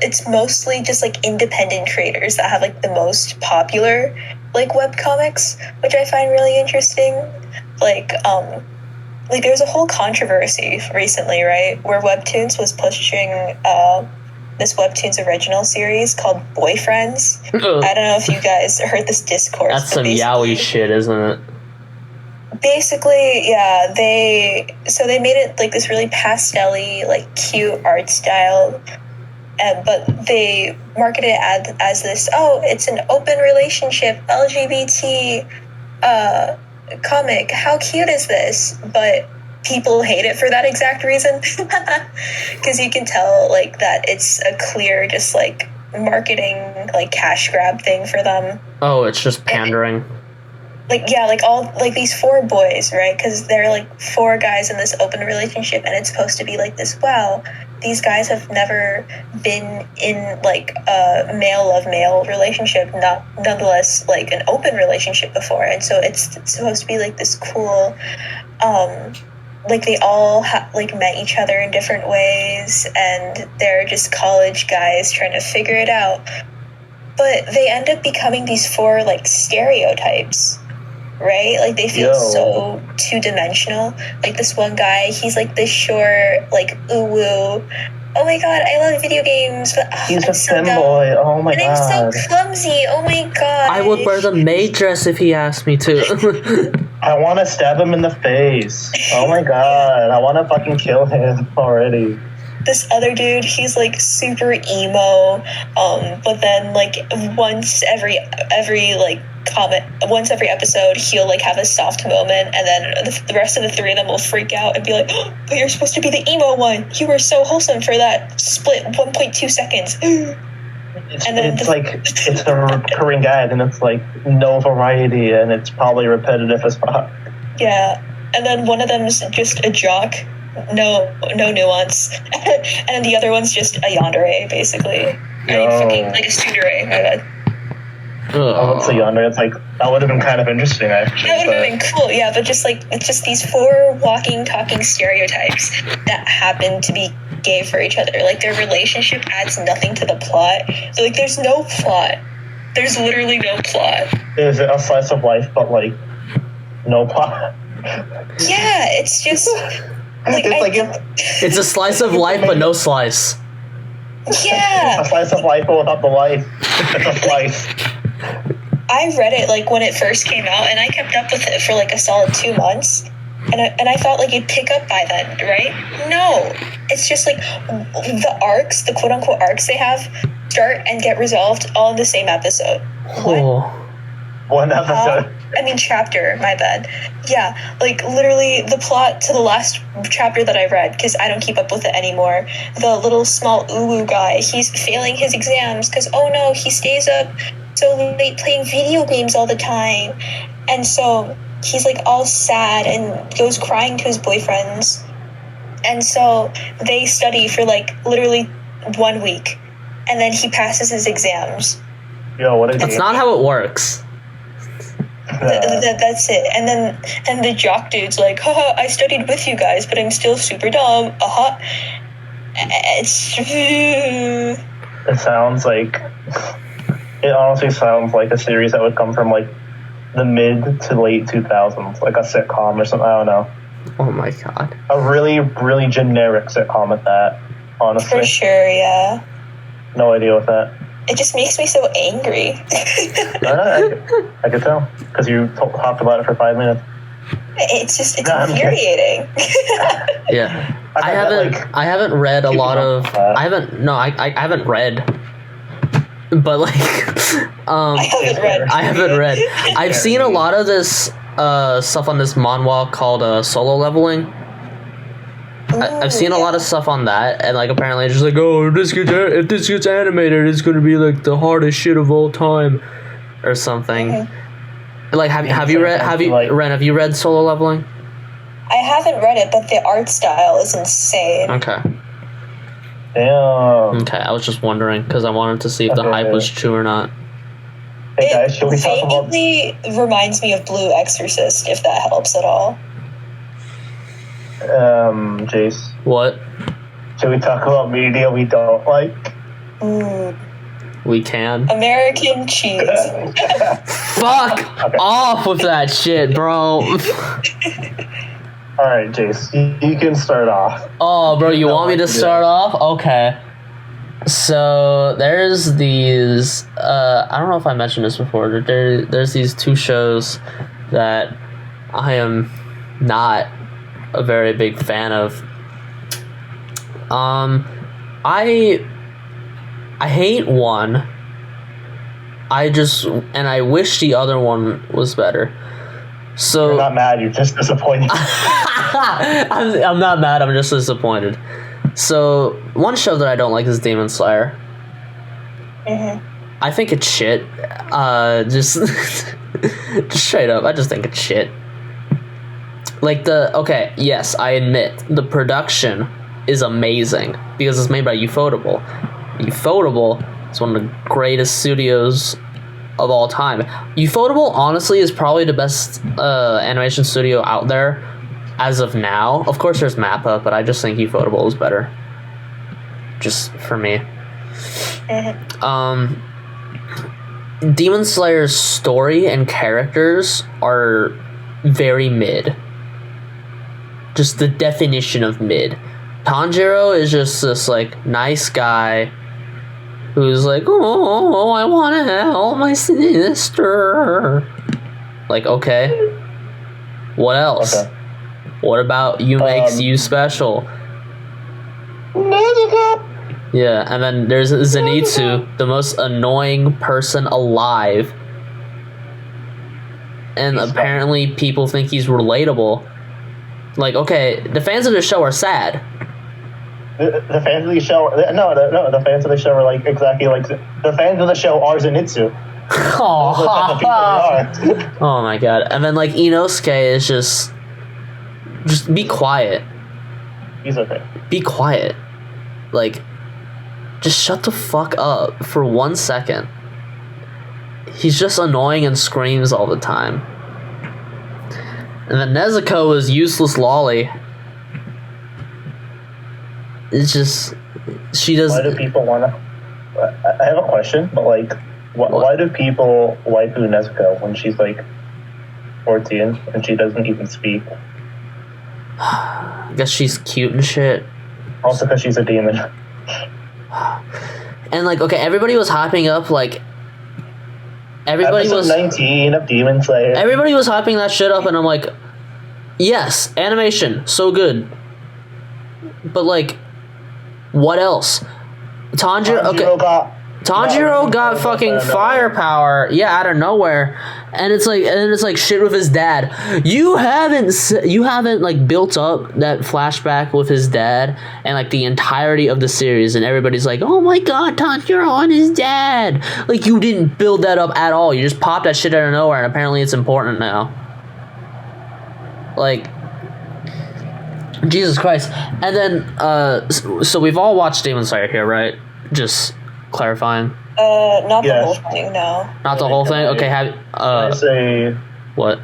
it's mostly just like independent creators that have like the most popular like webcomics, which I find really interesting. Like there was a whole controversy recently, right, where Webtoons was pushing this Webtoons original series called Boyfriends. I don't know if you guys heard this discourse. That's some yaoi shit, isn't it? Basically, yeah, they made it like this really pastel-y, like cute art style, but they marketed it as this, oh, it's an open relationship, LGBT comic, how cute is this? But people hate it for that exact reason, because you can tell like that it's a clear just like marketing like cash grab thing for them. Oh, it's just pandering. Like yeah, like all like these 4 boys, right? Because they're like 4 guys in this open relationship, and it's supposed to be like this, wow, these guys have never been in like a male relationship, nonetheless like an open relationship before, and so it's supposed to be like this cool, like they all like met each other in different ways, and they're just college guys trying to figure it out, but they end up becoming these 4 like stereotypes. Right? Like they feel so two-dimensional. Like this one guy, he's like this short, like ooh-woo. Oh my god, I love video games, but he's a femboy. Oh my god. And I'm so clumsy. Oh my god. I would wear the maid dress if he asked me to. I want to stab him in the face. Oh my god, I want to fucking kill him already. This other dude, he's like super emo, but then like once every episode he'll like have a soft moment, and then the rest of the 3 of them will freak out and be like, oh, but you're supposed to be the emo one, you were so wholesome for that split 1.2 seconds. It's a recurring gag, and it's like no variety, and it's probably repetitive as fuck. Yeah, and then one of them's just a jock, no nuance, and the other one's just a yandere, basically. Fucking like a tsundere. My bad. I went so younger. It's like that would have been kind of interesting, actually. That would have been cool, yeah. But just like it's just these 4 walking, talking stereotypes that happen to be gay for each other. Like their relationship adds nothing to the plot. So, like there's no plot. There's literally no plot. Is it a slice of life, but like no plot? Yeah, it's just like It's a slice of life, but no slice. Yeah. A slice of life, but without the life. It's a slice. I read it like when it first came out, and I kept up with it for like a solid 2 months, and I thought like it'd pick up by then, right? No, it's just like the arcs, the quote unquote arcs they have, start and get resolved all in the same episode. Oh. One episode. Chapter, my bad. Yeah, like literally the plot to the last chapter that I read, because I don't keep up with it anymore. The little small uwu guy, he's failing his exams because, oh no, he stays up so late playing video games all the time. And so he's like all sad and goes crying to his boyfriends. And so they study for like literally 1 week. And then he passes his exams. Yo, what is That's not how it works. That's it. And the jock dude's like, haha, I studied with you guys, but I'm still super dumb. It's It sounds like it honestly sounds like a series that would come from like the mid to late 2000s, like a sitcom or something. I don't know. Oh my god. A really, really generic sitcom at that. Honestly, for sure, yeah. No idea with that. It just makes me so angry. I could tell because you talked about it for 5 minutes. It's infuriating. Yeah, I haven't read a lot of. I haven't read. But like, I haven't read. I've seen a lot of this stuff on this manhwa called Solo Leveling. I've seen a lot of stuff on that, and like apparently it's just like, oh, if this gets animated, it's gonna be like the hardest shit of all time, or something. Mm-hmm. Like, have you read Solo Leveling? I haven't read it, but the art style is insane. Okay. Damn. Okay, I was just wondering because I wanted to see if the hype was true or not. Hey guys, should we talk about? It vaguely reminds me of Blue Exorcist, if that helps at all. Jase. What? Should we talk about media we don't like? We can. American cheese. Fuck off with that shit, bro. Alright, Jase, you can start off. Oh, bro, you want me to start off? Okay. So, there's these, I don't know if I mentioned this before, there's these 2 shows that I am not a very big fan of. I hate one. I wish the other one was better. So you're not mad, you're just disappointed. I'm not mad, I'm just disappointed. So one show that I don't like is Demon Slayer. Mm-hmm. I think it's shit. Just straight up, I just think it's shit. Like yes, I admit the production is amazing because it's made by Ufotable. Ufotable is one of the greatest studios of all time. Ufotable honestly is probably the best animation studio out there as of now. Of course there's Mappa, but I just think Ufotable is better. Just for me. Demon Slayer's story and characters are very mid. Just the definition of mid. Tanjiro is just this like nice guy who's like, oh, I want to help my sister. Like, okay. What else? Okay. What about you makes you special? Yeah, and then there's Zenitsu, the most annoying person alive. And apparently people think he's relatable. Like, okay, the fans of the show are sad. The fans of the show... No, the fans of the show are like exactly like... The fans of the show are Zenitsu. Oh my god. And then, like, Inosuke is just be quiet. He's okay. Be quiet. Like, just shut the fuck up for 1 second. he's just annoying and screams all the time. And then Nezuko is useless lolly. It's just she does. Why do people want to? I have a question, but like, why do people waifu Nezuko when she's like 14 and she doesn't even speak? I guess she's cute and shit. Also, because she's a demon. And like, okay, everybody was hyping up like. Everybody Episode was 19 of Demon Slayer. Everybody was hyping that shit up, and I'm like, yes, animation, so good. But like, what else? Tanjiro got fucking firepower, yeah, out of nowhere, and it's like shit with his dad. You haven't like built up that flashback with his dad and like the entirety of the series, and everybody's like, oh my god, Tanjiro and his dad. Like, you didn't build that up at all. You just popped that shit out of nowhere, and apparently it's important now. Like, Jesus Christ. And then so we've all watched Demon Slayer here, right? Just clarifying. Not the whole thing, no. Not the whole thing? Okay, can I say... What?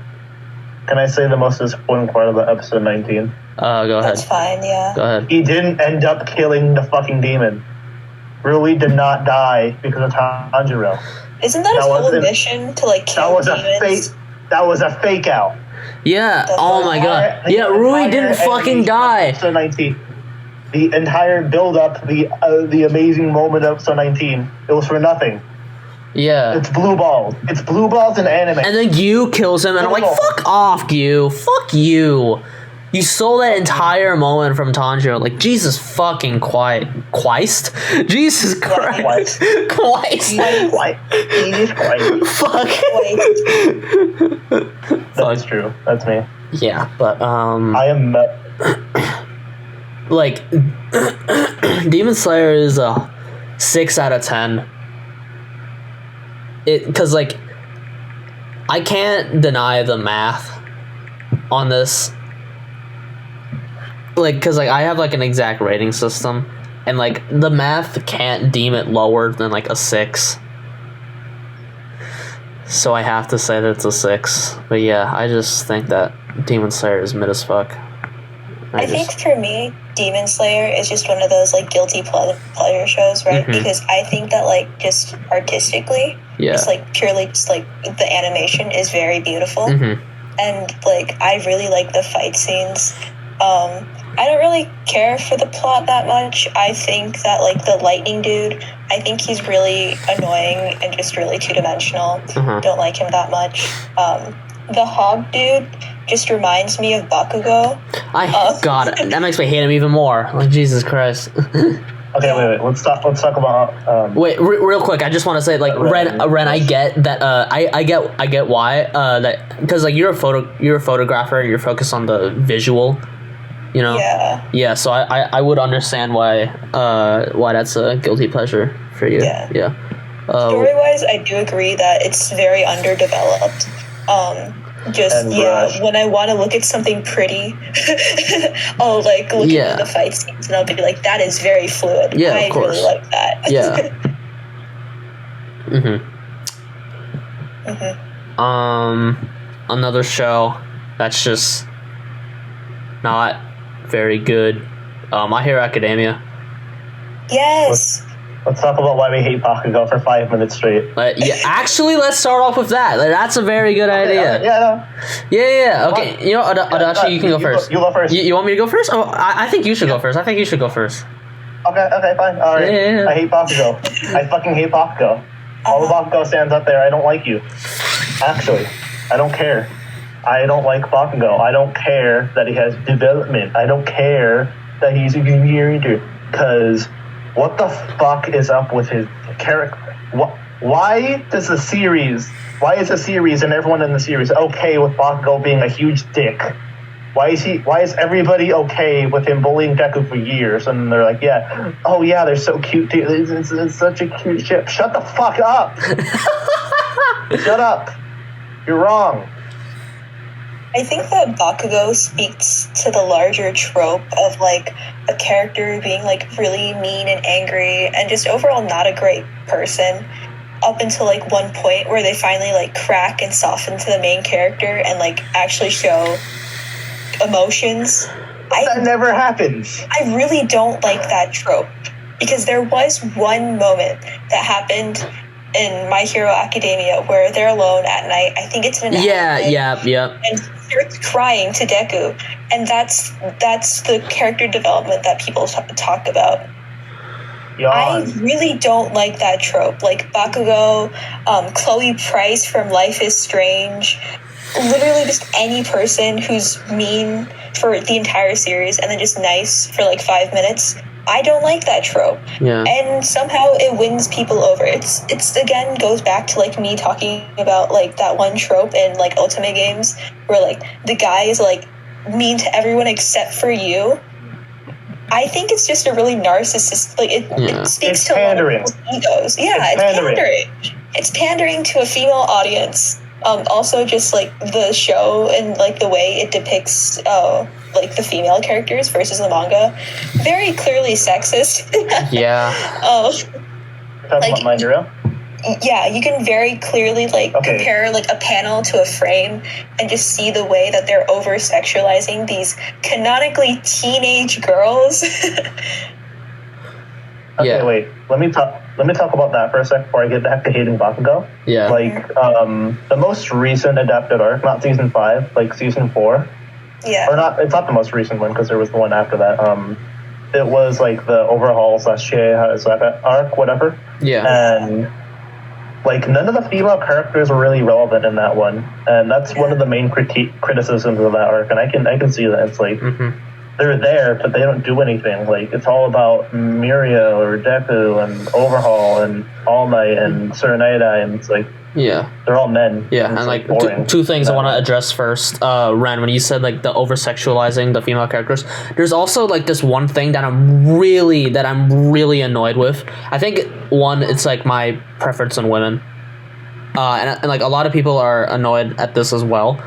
Can I say the most disappointing part of the episode 19? Go ahead. That's fine, yeah. Go ahead. He didn't end up killing the fucking demon. Rui did not die because of Tanjiro. Isn't that his whole mission, to like kill demons? That was a fake out. Yeah, oh my god. Yeah, Rui didn't fucking die. Episode 19. The entire build-up, the amazing moment of episode 19, it was for nothing. Yeah. It's blue balls. It's blue balls in anime. And then Gyu kills him, and I'm like, fuck off, Gyu. Fuck you. You stole that entire moment from Tanjiro. Like, Jesus fucking Christ. Jesus Christ. Christ. Jesus Christ. Fuck. That's true. That's me. Yeah, but, I am... like, Demon Slayer is a 6 out of 10. Because, like, I can't deny the math on this. Like, because, like, I have, like, an exact rating system. And, like, the math can't deem it lower than, like, a 6. So I have to say that it's a 6. But, yeah, I just think that Demon Slayer is mid as fuck. I think for me, Demon Slayer is just one of those like guilty pleasure shows, right? Mm-hmm. Because I think that like just artistically, just like purely just like the animation is very beautiful, and like I really like the fight scenes. I don't really care for the plot that much. I think that like the lightning dude, I think he's really annoying and just really two-dimensional. Don't like him that much. The hog dude just reminds me of Bakugo. God, that makes me hate him even more. Like, Jesus Christ. Okay, wait. Let's talk about. Wait, real quick. I just want to say, like, Ren. I get that. I get why. That because like you're a photographer. You're focused on the visual. You know. Yeah. Yeah. So I would understand why that's a guilty pleasure for you. Yeah. Story-wise, I do agree that it's very underdeveloped. When I want to look at something pretty, I'll like look at the fight scenes and I'll be like, that is very fluid. Yeah, I of course. really like that. Yeah. Another show that's just not very good. My Hero Academia. Yes. Let's talk about why we hate Bakugo for 5 minutes straight. Actually, let's start off with that. That's a very good idea. Yeah. Okay, you know, Adachi, you can go first. You go first. You want me to go first? Oh, I think you should go first. Okay, fine. All right. Yeah. I hate Bakugo. I fucking hate Bakugo. All the Bakugo stands up there. I don't like you. Actually, I don't care. I don't like Bakugo. I don't care that he has development. I don't care that he's a junior. Because what the fuck is up with his character? Why is the series and everyone in the series okay with Bakugo being a huge dick? Why is everybody okay with him bullying Deku for years? And they're like, they're so cute. It's such a cute ship. Shut the fuck up. Shut up. You're wrong. I think that Bakugo speaks to the larger trope of like a character being like really mean and angry and just overall not a great person. up until like one point where they finally like crack and soften to the main character and like actually show emotions. That never happens. I really don't like that trope because there was one moment that happened in My Hero Academia where they're alone at night. I think it's in an Yeah. and he starts crying to Deku, and that's the character development that people talk about. I really don't like that trope. Like Bakugo, Chloe Price from Life is Strange, literally just any person who's mean for the entire series and then just nice for like 5 minutes. I don't like that trope. Yeah. And somehow it wins people over. It's again goes back to like me talking about like that one trope in like Ultimate games where like the guy is like mean to everyone except for you. I think it's just a really narcissist. Like it speaks to pandering. A lot of egos. Yeah, it's pandering. It's pandering to a female audience. Also, just like the show and like the way it depicts like the female characters versus the manga, very clearly sexist. Yeah. Talking about My Hero. Yeah, you can very clearly like compare like a panel to a frame and just see the way that they're over sexualizing these canonically teenage girls. Okay, wait. Let me talk about that for a sec before I get back to hating Bakugo. Yeah. Like the most recent adapted arc, not season 5, like season 4. Yeah. Or not? It's not the most recent one because there was the one after that. It was like the overhaul / arc, whatever. Yeah. And like none of the female characters were really relevant in that one, and that's one of the main criticisms of that arc. And I can see that it's like they're there, but they don't do anything. Like it's all about Miria or Deku and Overhaul and All Might and Serenade, and it's like they're all men. Yeah, and like two things I want to address first. Ren, when you said like the over sexualizing the female characters, there's also like this one thing that I'm really annoyed with. I think one, it's like my preference on women, and like a lot of people are annoyed at this as well.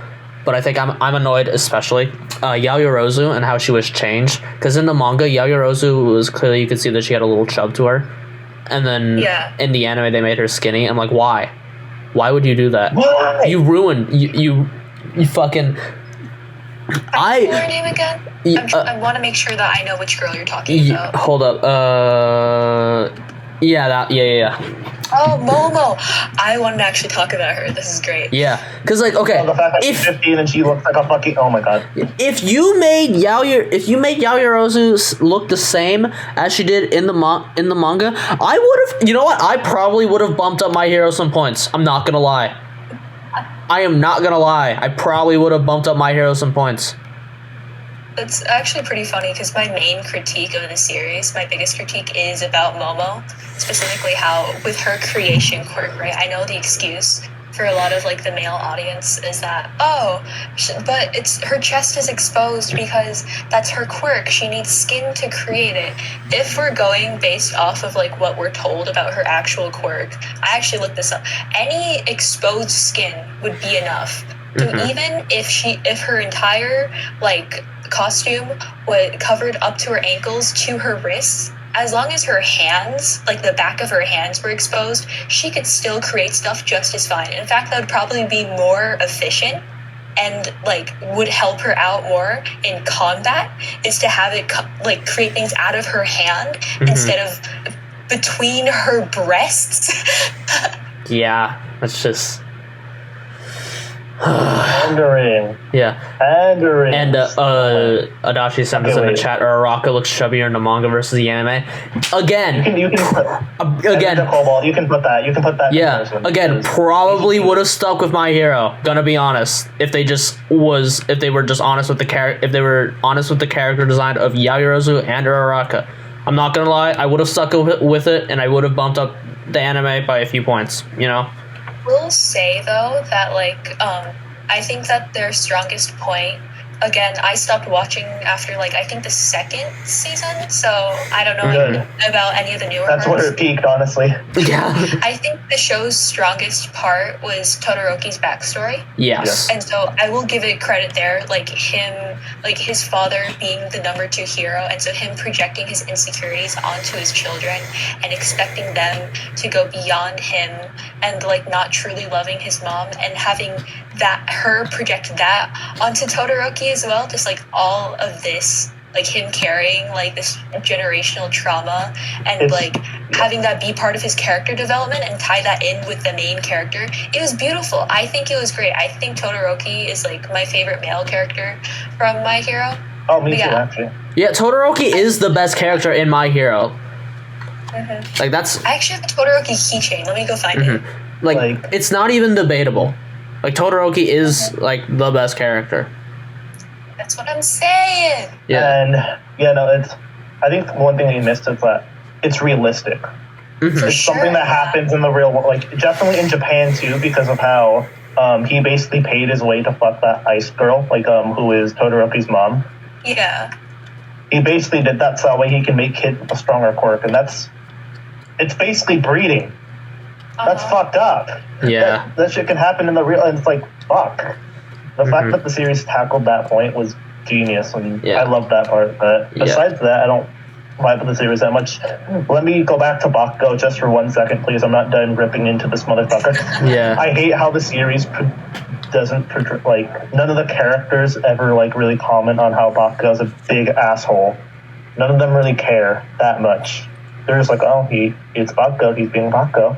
But I think I'm annoyed especially Yaoyorozu and how she was changed, because in the manga Yaoyorozu was clearly, you could see that she had a little chub to her, and then in the anime they made her skinny. I'm like, why would you do that? Why? You ruined you fucking. What's her name again? I want to make sure that I know which girl you're talking about. Hold up. Yeah. Oh, Momo. I wanted to actually talk about her. This is great. Yeah, because like, okay, the fact that she's 15 and she looks like a fucking, oh my god. If you made Yaoyorozu look the same as she did in the manga, I would have. You know what? I probably would have bumped up My Hero some points. I'm not gonna lie. I am not gonna lie. I probably would have bumped up My Hero some points. It's actually pretty funny because my main critique of the series, my biggest critique, is about Momo, specifically how with her creation quirk, right? I know the excuse for a lot of like the male audience is that, but it's her chest is exposed because that's her quirk. She needs skin to create it. If we're going based off of like what we're told about her actual quirk, I actually looked this up. Any exposed skin would be enough. So even if her entire like costume was covered up to her ankles to her wrists, as long as her hands, like the back of her hands, were exposed, she could still create stuff just as fine. In fact, that would probably be more efficient and like would help her out more in combat, is to have it like create things out of her hand instead of between her breasts. Yeah, that's just Pandering. Yeah. Pandering. And Adachi sent us in the chat, Araka looks chubbier in the manga versus the anime. Again. You can put again. Cobalt. You can put that. Yeah. Again, probably would have stuck with My Hero. Gonna be honest. If they were honest with the character design of Yaoyorozu and Araka. I'm not gonna lie. I would have stuck with it, and I would have bumped up the anime by a few points. You know. Will say though that like I think that their strongest point again, I stopped watching after like I think the second season, so I don't know Good. about any of the newer That's parts. where it peaked, honestly. Yeah. I think the show's strongest part was Todoroki's backstory. Yes. And so I will give it credit there, like him, like his father being the number 2 hero, and so him projecting his insecurities onto his children and expecting them to go beyond him and like not truly loving his mom and having her project that onto Todoroki as well, just like all of this, like him carrying like this generational trauma and like having that be part of his character development and tie that in with the main character. It was beautiful. I think it was great. I think Todoroki is like my favorite male character from My Hero. Oh, me too, actually. Yeah, Todoroki is the best character in My Hero. Like that's. I actually have the Todoroki keychain. Let me go find it. Like it's not even debatable. Like Todoroki is like the best character. That's what I'm saying. Yeah. And I think one thing that you missed is that it's realistic. It's something that happens in the real world, like definitely in Japan too, because of how he basically paid his way to fuck that ice girl, like who is Todoroki's mom. Yeah. He basically did that so that way he can make kids with a stronger quirk, and it's basically breeding. That's fucked up. Yeah. That shit can happen in the real, and it's like, fuck. The fact that the series tackled that point was genius, and I love that part. But besides that, I don't vibe with the series that much. Let me go back to Bakugo just for 1 second, please. I'm not done ripping into this motherfucker. Yeah. I hate how the series doesn't, like, none of the characters ever, like, really comment on how Bakugo's a big asshole. None of them really care that much. They're just like, oh, it's Bakugo, he's being Bakugo.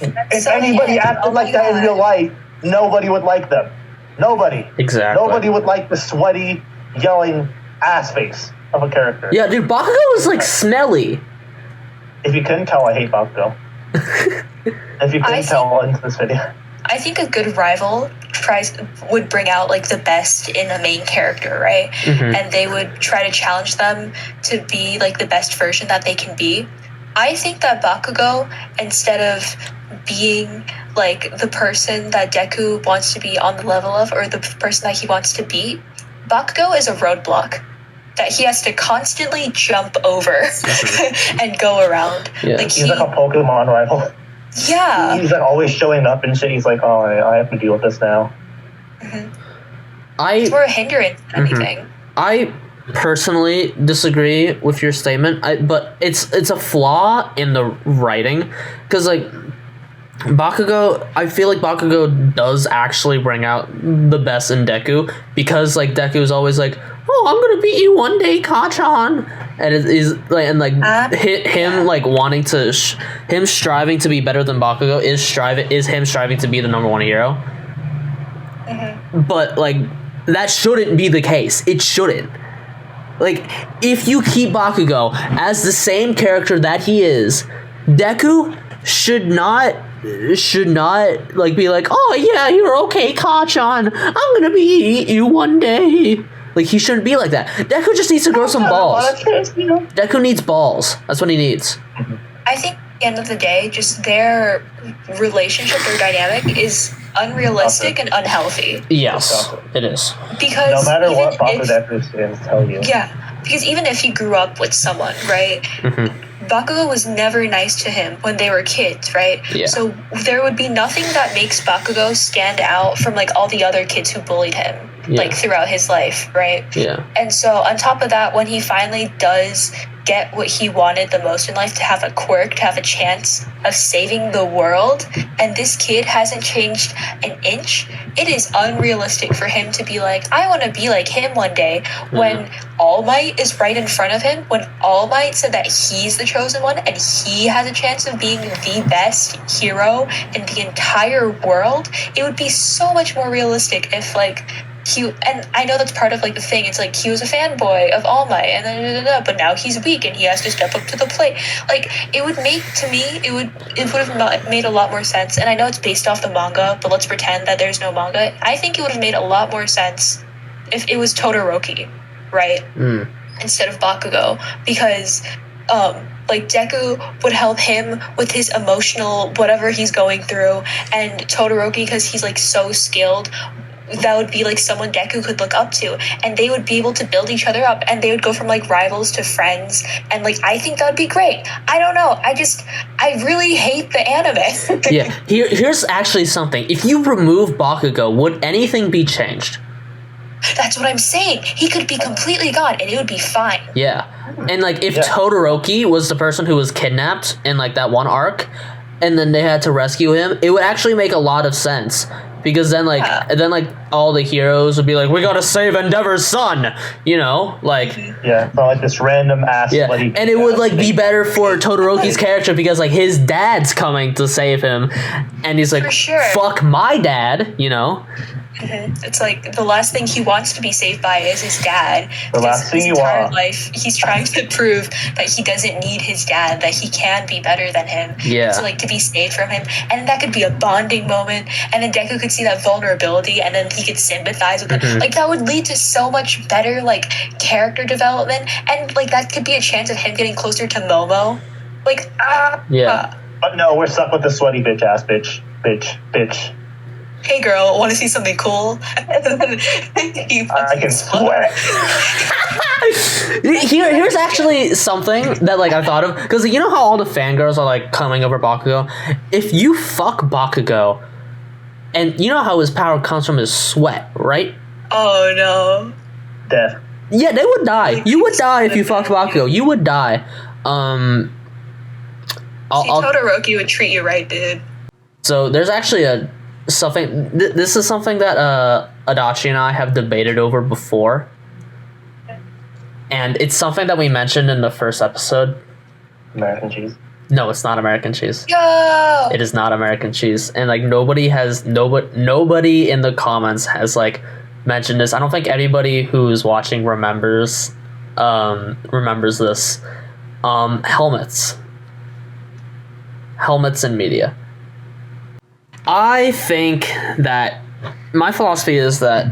If anybody acted like that in real life, nobody would like them. Nobody. Exactly. Nobody would like the sweaty, yelling ass face of a character. Yeah, dude, Bakugo is like smelly. If you couldn't tell, I hate Bakugo. If you couldn't tell into this video. I think a good rival would bring out like the best in a main character, right? And they would try to challenge them to be like the best version that they can be. I think that Bakugo, instead of being like the person that Deku wants to be on the level of, or the person that he wants to beat, Bakugo is a roadblock that he has to constantly jump over and go around. Yeah. Like he's like a Pokemon rival. Yeah. He's like always showing up and shit. He's like, oh, I have to deal with this now. It's more a hindrance than anything. I personally disagree with your statement, but it's a flaw in the writing, because like Bakugo, I feel like Bakugo does actually bring out the best in Deku, because like Deku is always like, oh, I'm gonna beat you one day, Kachan, and it is like, and like him like wanting to him striving to be better than Bakugo is him striving to be the number 1 hero. But like that shouldn't be the case. It shouldn't. Like, if you keep Bakugo as the same character that he is, Deku should not like be like, oh yeah, you're okay, Kachan, I'm gonna beat you one day. Like, he shouldn't be like that. Deku just needs to grow some balls. Deku needs balls. That's what he needs. I think at the end of the day, just their relationship, their dynamic is unrealistic and unhealthy. Yes, it is. Because no matter what Bakugo fans tell you. Yeah, because even if he grew up with someone, right? Bakugo was never nice to him when they were kids, right? Yeah. So there would be nothing that makes Bakugo stand out from like all the other kids who bullied him, like throughout his life, right? Yeah. And so on top of that, when he finally does get what he wanted the most in life, to have a quirk, to have a chance of saving the world, and this kid hasn't changed an inch, it is unrealistic for him to be like, I want to be like him one day, when All Might is right in front of him, when All Might said that he's the chosen one and he has a chance of being the best hero in the entire world. It would be so much more realistic if like and I know that's part of like the thing, it's like he was a fanboy of All Might and then but now he's weak and he has to step up to the plate. Like, it would make, to me, it would have made a lot more sense. And I know it's based off the manga, but let's pretend that there's no manga. I think it would have made a lot more sense if it was Todoroki, right? Instead of Bakugo, because like Deku would help him with his emotional whatever he's going through, and Todoroki, because he's like so skilled, that would be like someone Deku could look up to, and they would be able to build each other up, and they would go from like rivals to friends, and like I think that would be great. I don't know. I really hate the anime. Yeah, here's actually something. If you remove Bakugo, would anything be changed? That's what I'm saying. He could be completely gone, and it would be fine. Yeah, and like if Todoroki was the person who was kidnapped in like that one arc, and then they had to rescue him, it would actually make a lot of sense. Because then, all the heroes would be like, "We gotta save Endeavor's son," you know, like. Yeah, it's not like this random ass. Yeah, and it would like be better for Todoroki's character because like his dad's coming to save him, and he's like, "Fuck my dad," you know. It's like the last thing he wants to be saved by is his dad. The last thing his entire life, he's trying to prove that he doesn't need his dad, that he can be better than him. Yeah. So like to be saved from him, and that could be a bonding moment, and then Deku could see that vulnerability, and then he could sympathize with him. Like that would lead to so much better like character development, and like that could be a chance of him getting closer to Momo. Like But no, we're stuck with the sweaty bitch. Hey girl, want to see something cool? I can sweat. Here's actually something that like I thought of, because you know how all the fangirls are like coming over Bakugo. If you fuck Bakugo, and you know how his power comes from his sweat, right? Oh no. Death. Yeah, they would die. You would die if you fucked Bakugo. You would die. Todoroki would treat you right, dude. So there's actually this is something that Adachi and I have debated over before, and it's something that we mentioned in the first episode. American cheese. No, it's not American cheese. Yo! It is not American cheese, and like nobody in the comments has like mentioned this. I don't think anybody who's watching remembers this. Helmets in media. I think that my philosophy is that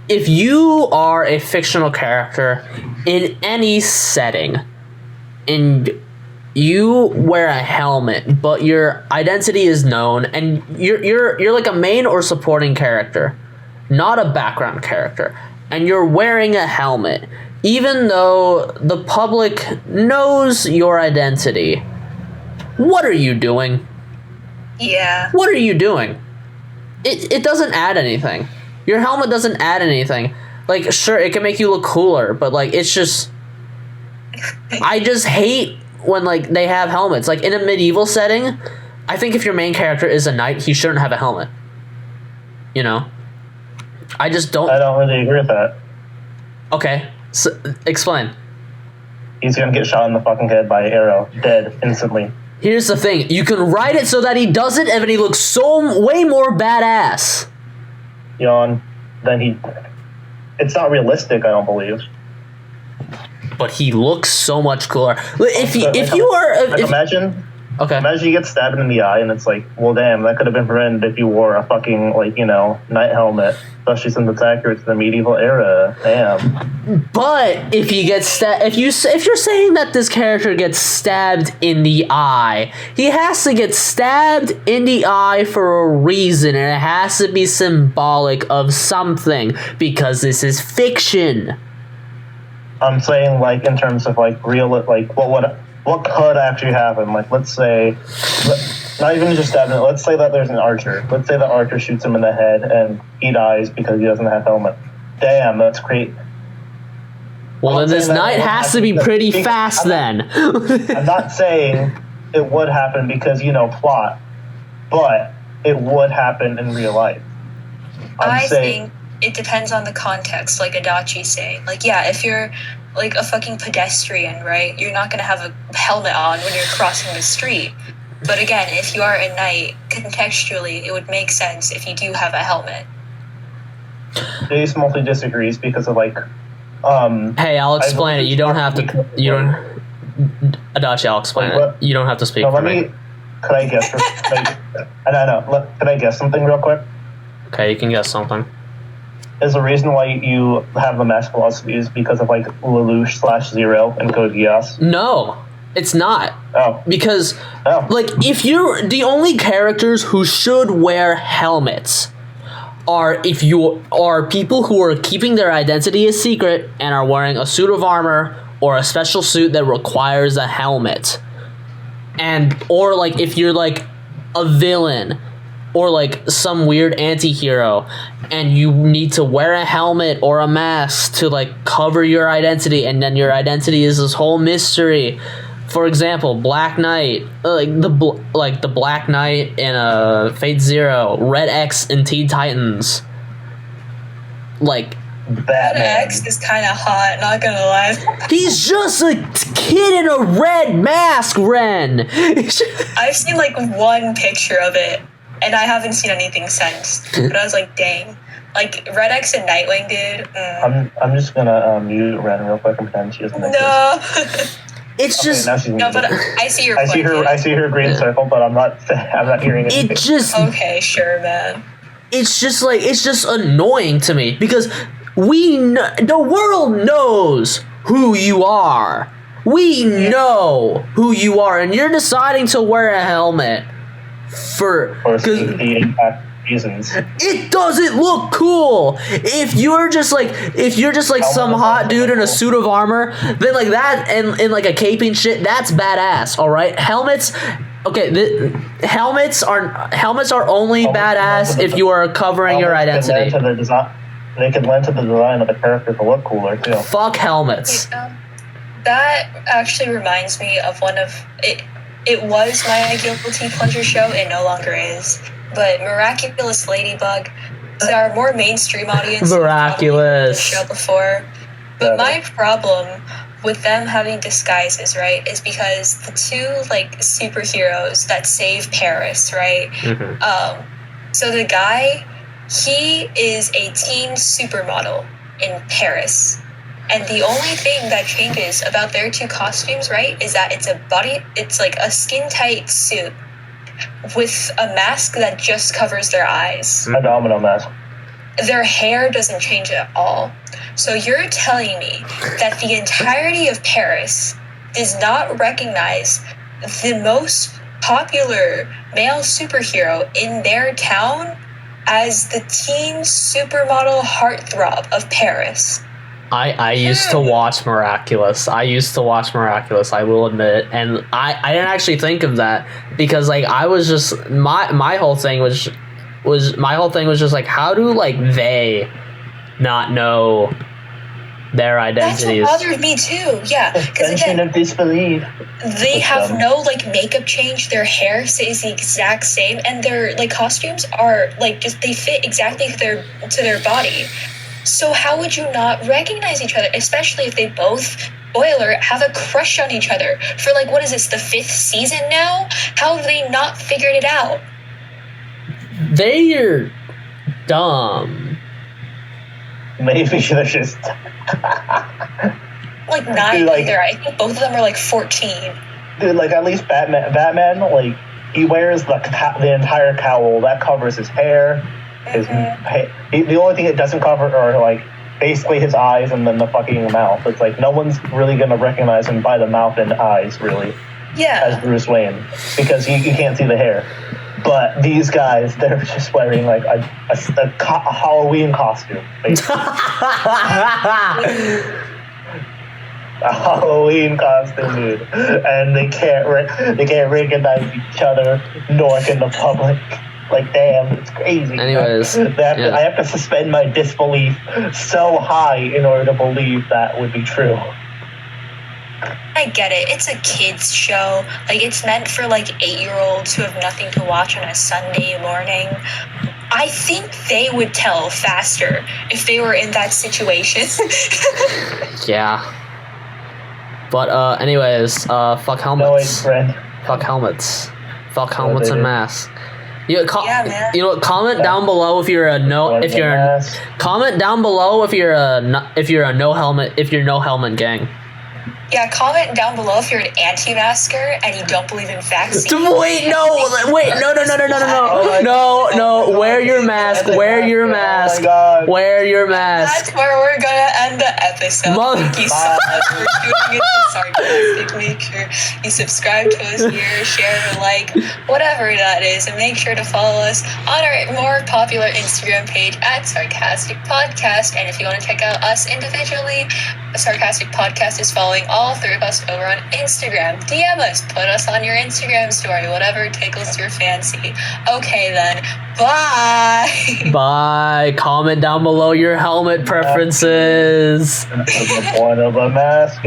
if you are a fictional character in any setting and you wear a helmet but your identity is known and you're like a main or supporting character, not a background character, and you're wearing a helmet, even though the public knows your identity, what are you doing? Yeah. What are you doing? It doesn't add anything. Your helmet doesn't add anything. Like, sure, it can make you look cooler, but like it's just I just hate when like they have helmets. Like in a medieval setting, I think if your main character is a knight, he shouldn't have a helmet. You know? I don't really agree with that. Okay. So, explain. He's gonna get shot in the fucking head by an arrow, dead instantly. Here's the thing. You can write it so that he does it, and then he looks way more badass. Yawn. It's not realistic, I don't believe. But he looks so much cooler. Imagine you get stabbed in the eye, and it's like, well, damn, that could have been prevented if you wore a fucking knight helmet, especially since it's accurate to the medieval era. Damn. But if you get if you're saying that this character gets stabbed in the eye, he has to get stabbed in the eye for a reason, and it has to be symbolic of something because this is fiction. I'm saying, like, in terms of like real, like what could actually happen? Like, let's say, not even just stabbing. Let's say that there's an archer. Let's say the archer shoots him in the head and he dies because he doesn't have helmet. Damn, that's great. Well, then this knight has to be pretty fast then. I'm not saying it would happen because, plot, but it would happen in real life. I think it depends on the context, like Adachi's saying. Like, yeah, if you're like a fucking pedestrian, right? You're not going to have a helmet on when you're crossing the street. But again, if you are a knight, contextually, it would make sense if you do have a helmet. Jase mostly disagrees because of like... hey, I'll explain it. You don't have to... Adachi, I'll explain it. You don't have to speak for me. Could I guess? Could I guess something real quick? Okay, you can guess something. Is the reason why you have the mass philosophy is because of like Lelouch/Zero and Code Geass? No, it's not. Oh. Because, like, if you're the only characters who should wear helmets are if you are people who are keeping their identity a secret and are wearing a suit of armor or a special suit that requires a helmet. And or like if you're like a villain or like some weird anti-hero and you need to wear a helmet or a mask to like cover your identity, and then your identity is this whole mystery. For example, Black Knight, like the Black Knight in Fate Zero, Red X in Teen Titans. Like Batman. X is kind of hot, not gonna lie. he's just a kid in a red mask, Ren. I've seen like one picture of it, and I haven't seen anything since. But I was like, dang. Like, Red X and Nightwing, dude. I'm just gonna mute Ren real quick and pretend she doesn't exist. No. It's Okay, just now she's No, muted. but I see your I see point, her. dude. I see her green circle, but I'm not hearing anything. it just Okay, sure, man. it's just annoying to me because the world knows who you are. We know who you are, and you're deciding to wear a helmet For safety impact reasons. it doesn't look cool. If you're just like some hot dude in a suit of armor, then like that and in like a cape and shit, that's badass. All right, helmets. Okay, helmets are only badass if you are covering your identity. They can lend to the design of the character to look cooler too. Fuck helmets. That actually reminds me of one of it. It was my guilty pleasure show. It no longer is. But Miraculous Ladybug, to our more mainstream audience, Miraculous. show before. But my problem with them having disguises, right, is because the two like superheroes that save Paris, right? So the guy, he is a teen supermodel in Paris. And the only thing that changes about their two costumes, right, is that it's like a skin-tight suit with a mask that just covers their eyes. A domino mask. Their hair doesn't change at all. So you're telling me that the entirety of Paris does not recognize the most popular male superhero in their town as the teen supermodel heartthrob of Paris? I used to watch Miraculous. I will admit, and I didn't actually think of that because like I was just my whole thing was just like, how do like they not know their identities? That's what bothered me too. Yeah, because Suspension of disbelief. they have no like makeup change. Their hair stays the exact same, and their like costumes are like just they fit exactly to their body. So how would you not recognize each other, especially if they both, spoiler, have a crush on each other for like, what is this, the 5th season now? How have they not figured it out? They're dumb. Maybe they're just Like 9 Dude, like- either. I think both of them are like 14. dude. Like at least Batman, like he wears the entire cowl that covers his hair. The only thing it doesn't cover are like basically his eyes and then the fucking mouth. It's like no one's really gonna recognize him by the mouth and eyes really Yeah. as Bruce Wayne because you can't see the hair. But these guys, they're just wearing like a Halloween costume, basically. A Halloween costume, dude, and they can't recognize each other nor in the public. Like, damn, it's crazy. Anyways, I have to suspend my disbelief so high in order to believe that would be true. I get it. It's a kids show. Like, it's meant for like 8-year-olds who have nothing to watch on a Sunday morning. I think they would tell faster if they were in that situation. Yeah. But anyways, fuck helmets. No, wait, friend. Fuck helmets. Fuck helmets and masks. You man. You know what? Comment down below if you're comment down below if you're a no helmet gang. Yeah, comment down below if you're an anti-masker and you don't believe in vaccines. Wait, no, no. no, wear your mask. Wear your mask. God. Wear your mask. That's where we're gonna end the episode. Thank you so much for tuning into SarCastic. Make sure you subscribe to us here, share, like, whatever that is, and make sure to follow us on our more popular Instagram page at SarCastic Podcast. And if you want to check out us individually, SarCastic Podcast is following all three of us over on Instagram. DM us, put us on your Instagram story, whatever tickles your fancy. Okay then, bye. Bye. Comment down below your helmet preferences. That's the point of a mask.